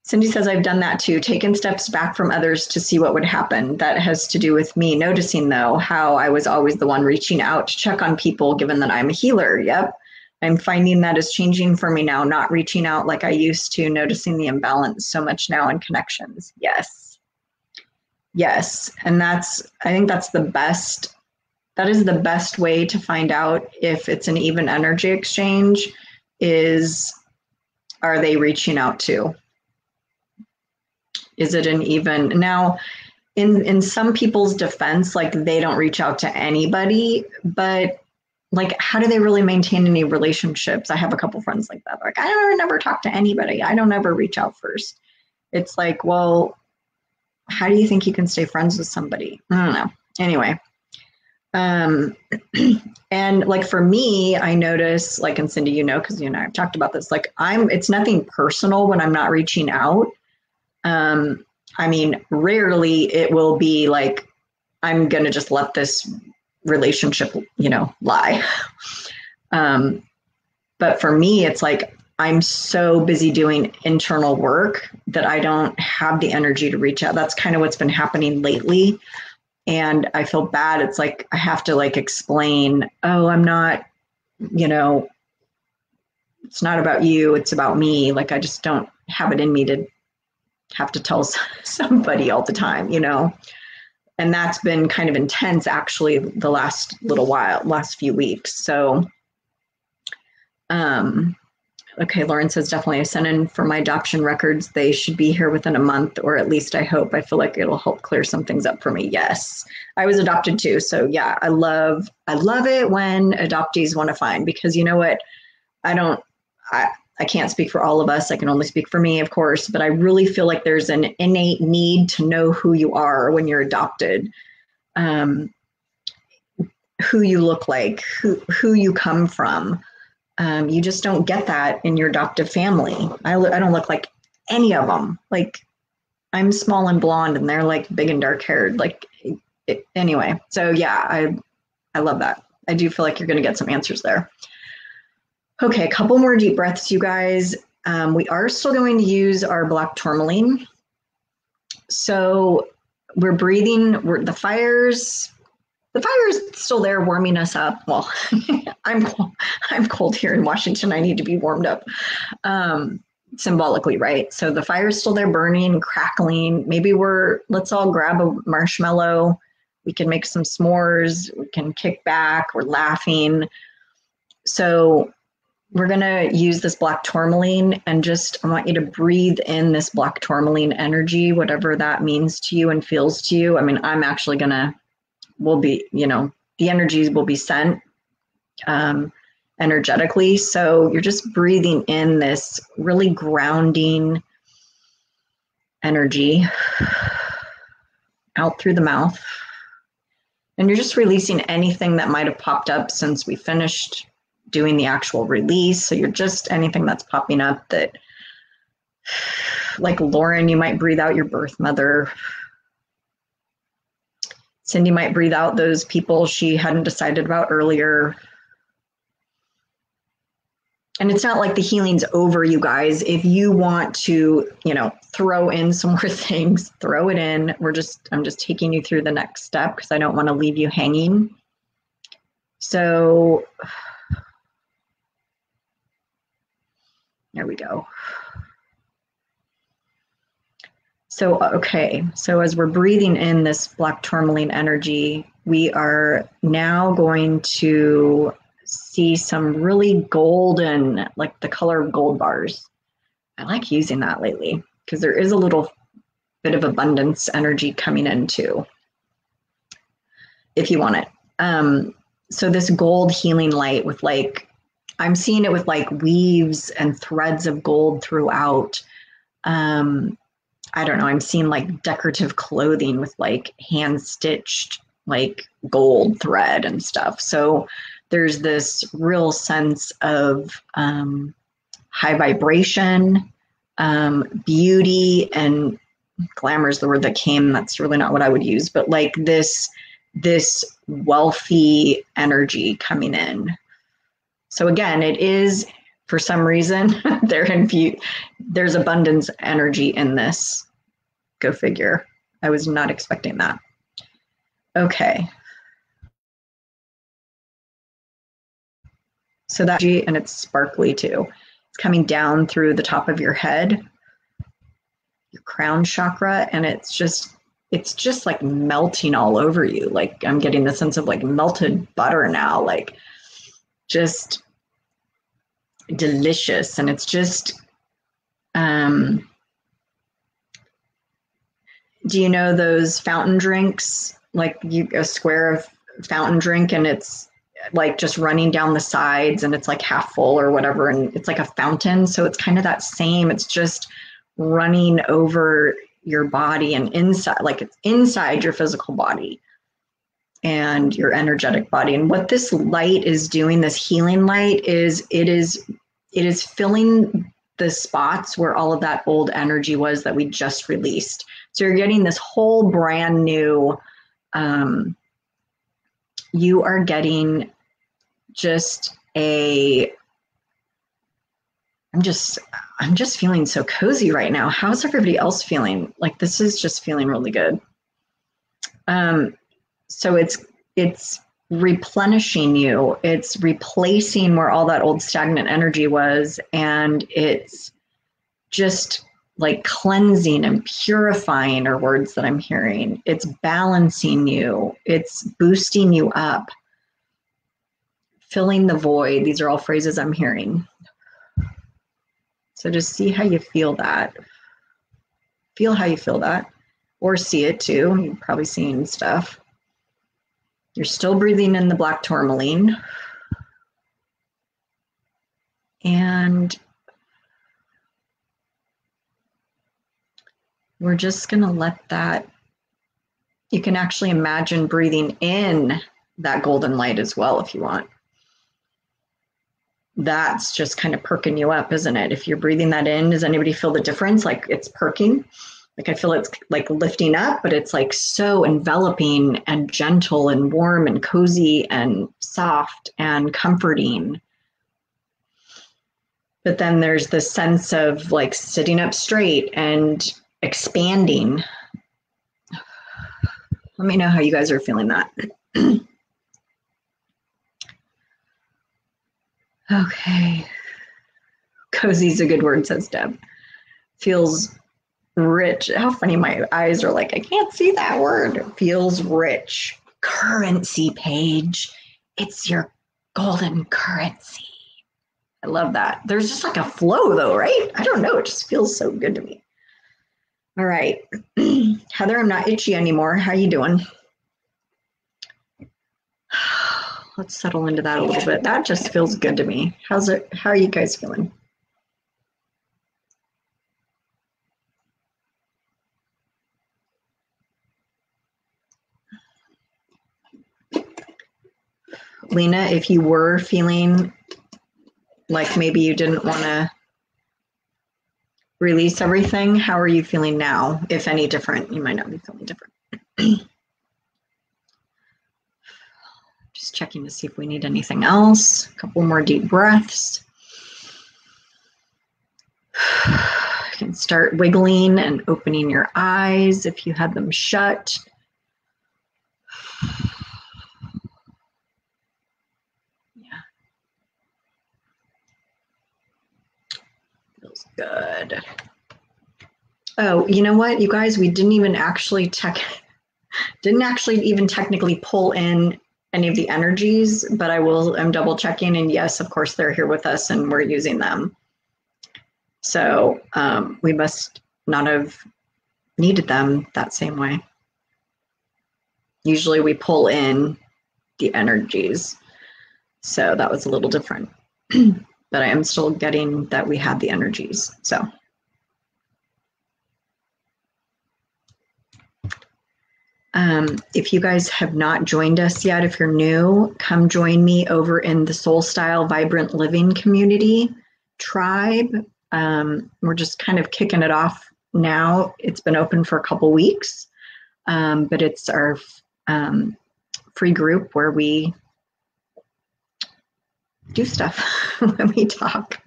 Cindy says, I've done that too, taken steps back from others to see what would happen. That has to do with me noticing, though, how I was always the one reaching out to check on people, given that I'm a healer. Yep. I'm finding that is changing for me now, not reaching out like I used to, noticing the imbalance so much now in connections. Yes. Yes. And I think that's the best. That is the best way to find out if it's an even energy exchange is, are they reaching out too? Is it an even? Now, in some people's defense, like they don't reach out to anybody, but like, how do they really maintain any relationships? I have a couple friends like that. Like, I don't never talk to anybody. I don't ever reach out first. It's like, well, how do you think you can stay friends with somebody? I don't know. Anyway. And like for me, I notice, like, and Cindy, you know, because you and I have talked about this, like it's nothing personal when I'm not reaching out. I mean, rarely it will be like, I'm going to just let this relationship, lie. But for me, it's like, I'm so busy doing internal work that I don't have the energy to reach out. That's kind of what's been happening lately. And I feel bad. It's like, I have to like explain, oh, I'm not, it's not about you. It's about me. Like, I just don't have it in me to have to tell somebody all the time, and that's been kind of intense actually the last few weeks. So, okay, Lauren says, definitely I sent in for my adoption records. They should be here within a month, or at least I hope. I feel like it'll help clear some things up for me. Yes, I was adopted too. So yeah, I love it when adoptees want to find, because you know what? I can't speak for all of us. I can only speak for me, of course, but I really feel like there's an innate need to know who you are when you're adopted, who you look like, who you come from. You just don't get that in your adoptive family. I don't look like any of them. Like, I'm small and blonde and they're like big and dark haired. Like, anyway. So yeah, I love that. I do feel like you're going to get some answers there. Okay, a couple more deep breaths, you guys. We are still going to use our black tourmaline. So we're breathing, the fires the fire is still there warming us up. Well, I'm cold here in Washington. I need to be warmed up. Symbolically, right? So the fire is still there burning, crackling. Maybe let's all grab a marshmallow. We can make some s'mores. We can kick back. We're laughing. So we're going to use this black tourmaline, and I want you to breathe in this black tourmaline energy, whatever that means to you and feels to you. I mean, I'm actually the energies will be sent energetically. So you're just breathing in this really grounding energy out through the mouth. And you're just releasing anything that might have popped up since we finished doing the actual release. So you're just anything that's popping up that, like Lauren, you might breathe out your birth mother. Cindy might breathe out those people she hadn't decided about earlier. And it's not like the healing's over, you guys. If you want to, throw in some more things, throw it in. I'm just taking you through the next step because I don't want to leave you hanging. So there we go. So, okay. So as we're breathing in this black tourmaline energy, we are now going to see some really golden, like the color of gold bars. I like using that lately because there is a little bit of abundance energy coming in too, if you want it. So this gold healing light with I'm seeing it with weaves and threads of gold throughout. I don't know, I'm seeing decorative clothing with hand stitched gold thread and stuff. So there's this real sense of high vibration, beauty, and glamour is the word that came. That's really not what I would use, but this wealthy energy coming in. So again, it is, for some reason, there's abundance energy in this. Go figure. I was not expecting that. Okay. So that energy, and it's sparkly too. It's coming down through the top of your head, your crown chakra, and it's just melting all over you. I'm getting the sense of melted butter now, just delicious. And it's just, do you know those fountain drinks? A square of fountain drink, and it's just running down the sides, and it's half full or whatever, and it's like a fountain. So it's kind of that same, it's just running over your body and inside, it's inside your physical body and your energetic body. And what this light is doing, this healing light, is it is filling the spots where all of that old energy was that we just released. So you're getting this whole brand new, you are getting just I'm just feeling so cozy right now. How's everybody else feeling? This is just feeling really good. So it's replenishing you. It's replacing where all that old stagnant energy was, and it's just cleansing and purifying are words that I'm hearing. It's balancing you. It's boosting you up. Filling the void. These are all phrases I'm hearing. So just see how you feel that. Feel how you feel that. Or see it too. You're probably seeing stuff. You're still breathing in the black tourmaline. And we're just going to let that, you can actually imagine breathing in that golden light as well if you want. That's just kind of perking you up, isn't it? If you're breathing that in, does anybody feel the difference? It's perking. I feel it's lifting up, but it's so enveloping and gentle and warm and cozy and soft and comforting. But then there's this sense of sitting up straight and expanding. Let me know how you guys are feeling that. Okay. Cozy's a good word, says Deb. Feels rich. How funny my eyes are like, I can't see that word. Feels rich. Currency, Paige. It's your golden currency. I love that. There's just like a flow though, right? I don't know. It just feels so good to me. All right. Heather, I'm not itchy anymore. How you doing? Let's settle into that a little bit. That just feels good to me. How's it? How are you guys feeling? Lena, if you were feeling like maybe you didn't want to release everything, how are you feeling now? If any different, you might not be feeling different. Just checking to see if we need anything else. A couple more deep breaths. You can start wiggling and opening your eyes if you had them shut. Yeah. Feels good. Oh, you know what, you guys, we didn't actually even technically pull in any of the energies, but I'm double checking, and yes, of course, they're here with us and we're using them. So we must not have needed them that same way. Usually we pull in the energies. So that was a little different, but I am still getting that we had the energies. So. If you guys have not joined us yet, if you're new, come join me over in the Soul Style Vibrant Living Community Tribe. We're just kind of kicking it off now. It's been open for a couple weeks, but it's our free group where we do stuff when we talk.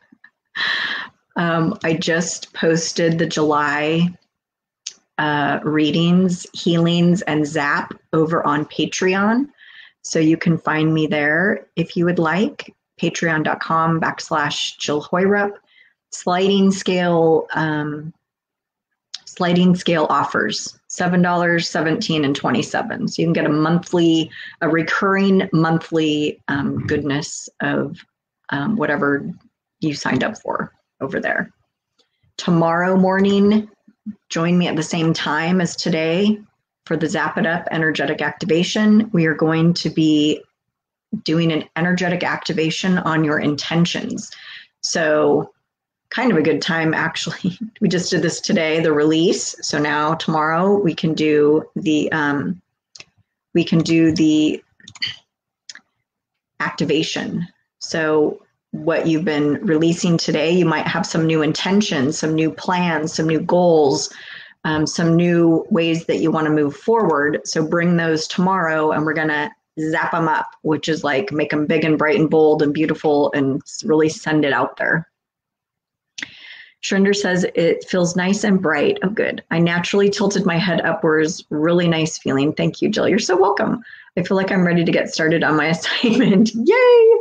I just posted the July readings, healings, and zap over on Patreon. So you can find me there if you would like. Patreon.com/Jill Hoyrup. Sliding scale offers, $7, $17, and $27. So you can get a recurring monthly goodness of whatever you signed up for over there. Tomorrow morning, join me at the same time as today for the Zap It Up energetic activation. We are going to be doing an energetic activation on your intentions. So kind of a good time, actually. We just did this today, the release. So now tomorrow we can do the activation. So what you've been releasing today, you might have some new intentions, some new plans, some new goals, some new ways that you want to move forward. So bring those tomorrow and we're going to zap them up, which is like make them big and bright and bold and beautiful and really send it out there. Shrinder says, it feels nice and bright. Oh, good. I naturally tilted my head upwards. Really nice feeling. Thank you, Jill. You're so welcome. I feel like I'm ready to get started on my assignment. Yay!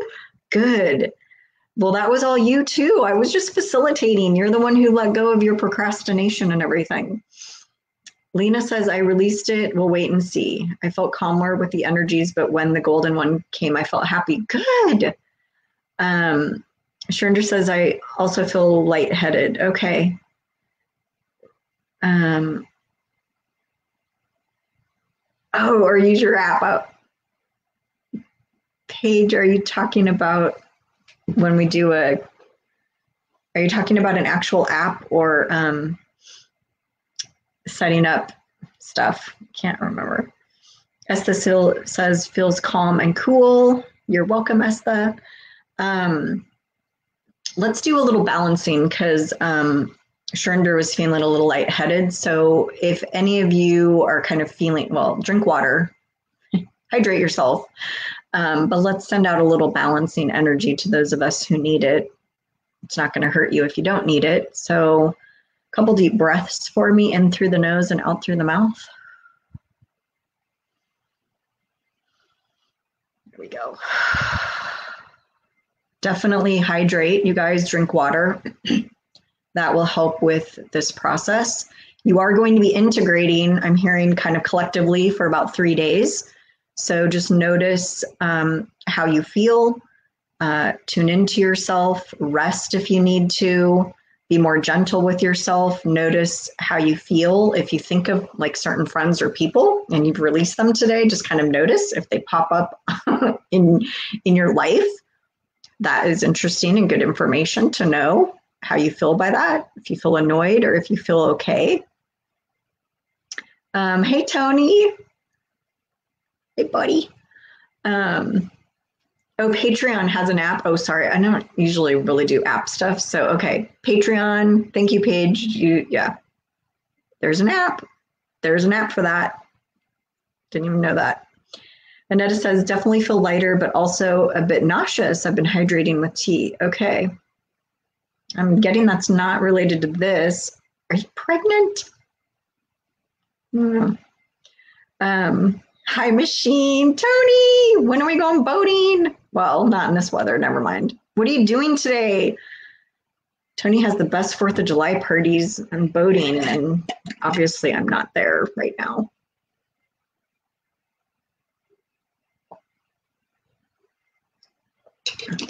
Good. Well, that was all you too. I was just facilitating. You're the one who let go of your procrastination and everything. Lena says, I released it. We'll wait and see. I felt calmer with the energies, but when the golden one came, I felt happy. Good. Shrinder says, I also feel lightheaded. Okay. Or use your app. Paige, are you talking about when we do are you talking about an actual app or setting up stuff? Can't remember. Estha says, feels calm and cool. You're welcome, Estha. Let's do a little balancing because Shrinder was feeling a little lightheaded. So if any of you are kind of feeling, well, drink water, hydrate yourself. But let's send out a little balancing energy to those of us who need it. It's not going to hurt you if you don't need it. So a couple deep breaths for me, in through the nose and out through the mouth. Here we go. definitely hydrate. You guys drink water. That will help with this process. You are going to be integrating, I'm hearing kind of collectively for about 3 days. So just notice how you feel, tune into yourself, rest if you need to, be more gentle with yourself. Notice how you feel. If you think of like certain friends or people and you've released them today, just kind of notice if they pop up in your life. That is interesting and good information to know how you feel by that, if you feel annoyed or if you feel okay. Hey, Tony. Hey, buddy. Oh, Patreon has an app. Oh, sorry. I don't usually really do app stuff. So, okay. Patreon. Thank you, Paige. Yeah. There's an app. There's an app for that. Didn't even know that. Annetta says, definitely feel lighter, but also a bit nauseous. I've been hydrating with tea. Okay. I'm getting that's not related to this. Are you pregnant? Hi, Machine. Tony, when are we going boating? Well, not in this weather. Never mind. What are you doing today? Tony has the best 4th of July parties and boating, and obviously I'm not there right now.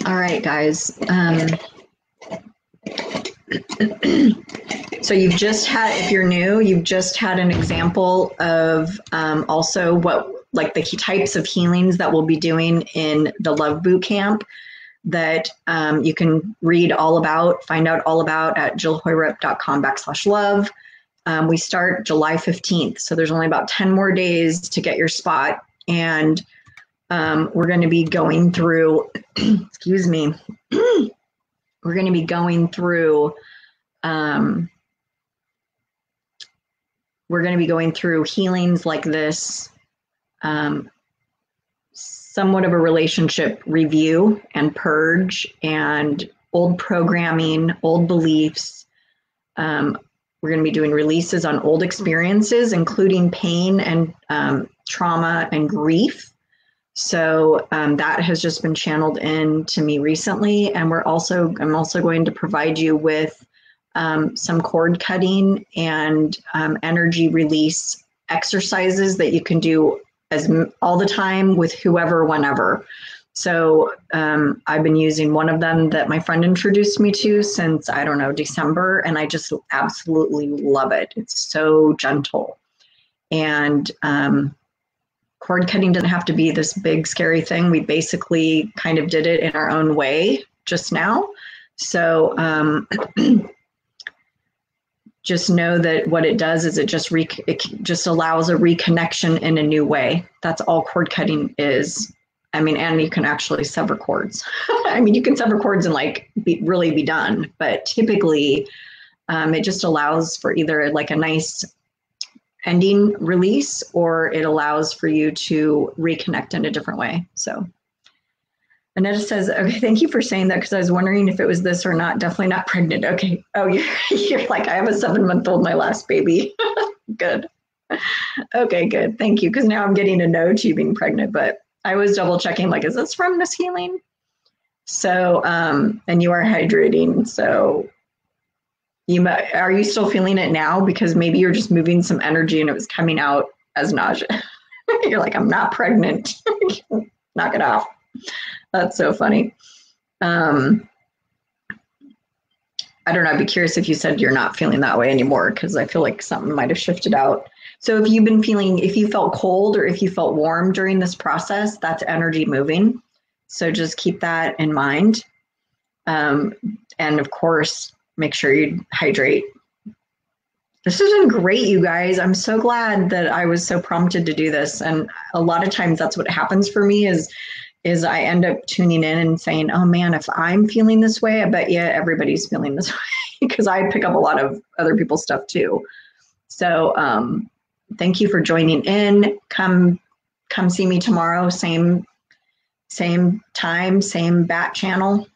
All right, guys. So you've just had, if you're new, you've just had an example of also what, like the types of healings that we'll be doing in the Love Boot Camp that you can read all about, find out all about at jillhoyrup.com/love. We start July 15th, so there's only about 10 more days to get your spot. And we're going to be going through, excuse me, we're going to be going through healings like this, somewhat of a relationship review and purge and old programming, old beliefs. We're going to be doing releases on old experiences, including pain and trauma and grief. So that has just been channeled in to me recently. And I'm also going to provide you with some cord cutting and energy release exercises that you can do all the time with whoever, whenever. So I've been using one of them that my friend introduced me to since, I don't know, December, and I just absolutely love it. It's so gentle. And cord cutting doesn't have to be this big, scary thing. We basically kind of did it in our own way just now. So just know that what it does is it just allows a reconnection in a new way. That's all cord cutting is. I mean, and you can actually sever cords. I mean, you can sever cords and really be done, but typically it just allows for either like a nice ending release, or it allows for you to reconnect in a different way. So Annetta says, okay, thank you for saying that, because I was wondering if it was this or not. Definitely not pregnant. Okay. Oh, you're like, I have a 7-month-old, my last baby. Good. Okay, good. Thank you. Because now I'm getting to know you being pregnant, but I was double checking, like, is this from this healing? So, and you are hydrating. So are you still feeling it now? Because maybe you're just moving some energy and it was coming out as nausea. You're like, I'm not pregnant. Knock it off. That's so funny. I don't know. I'd be curious if you said you're not feeling that way anymore, because I feel like something might have shifted out. So if you felt cold or if you felt warm during this process, that's energy moving. So just keep that in mind. And of course, make sure you hydrate. This has been great, you guys. I'm so glad that I was so prompted to do this. And a lot of times that's what happens for me is I end up tuning in and saying, oh man, if I'm feeling this way, I bet you everybody's feeling this way, because I pick up a lot of other people's stuff too. So thank you for joining in. Come see me tomorrow, same time, same bat channel.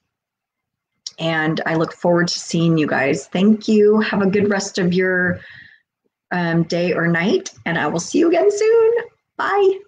And I look forward to seeing you guys. Thank you. Have a good rest of your day or night, and I will see you again soon. Bye.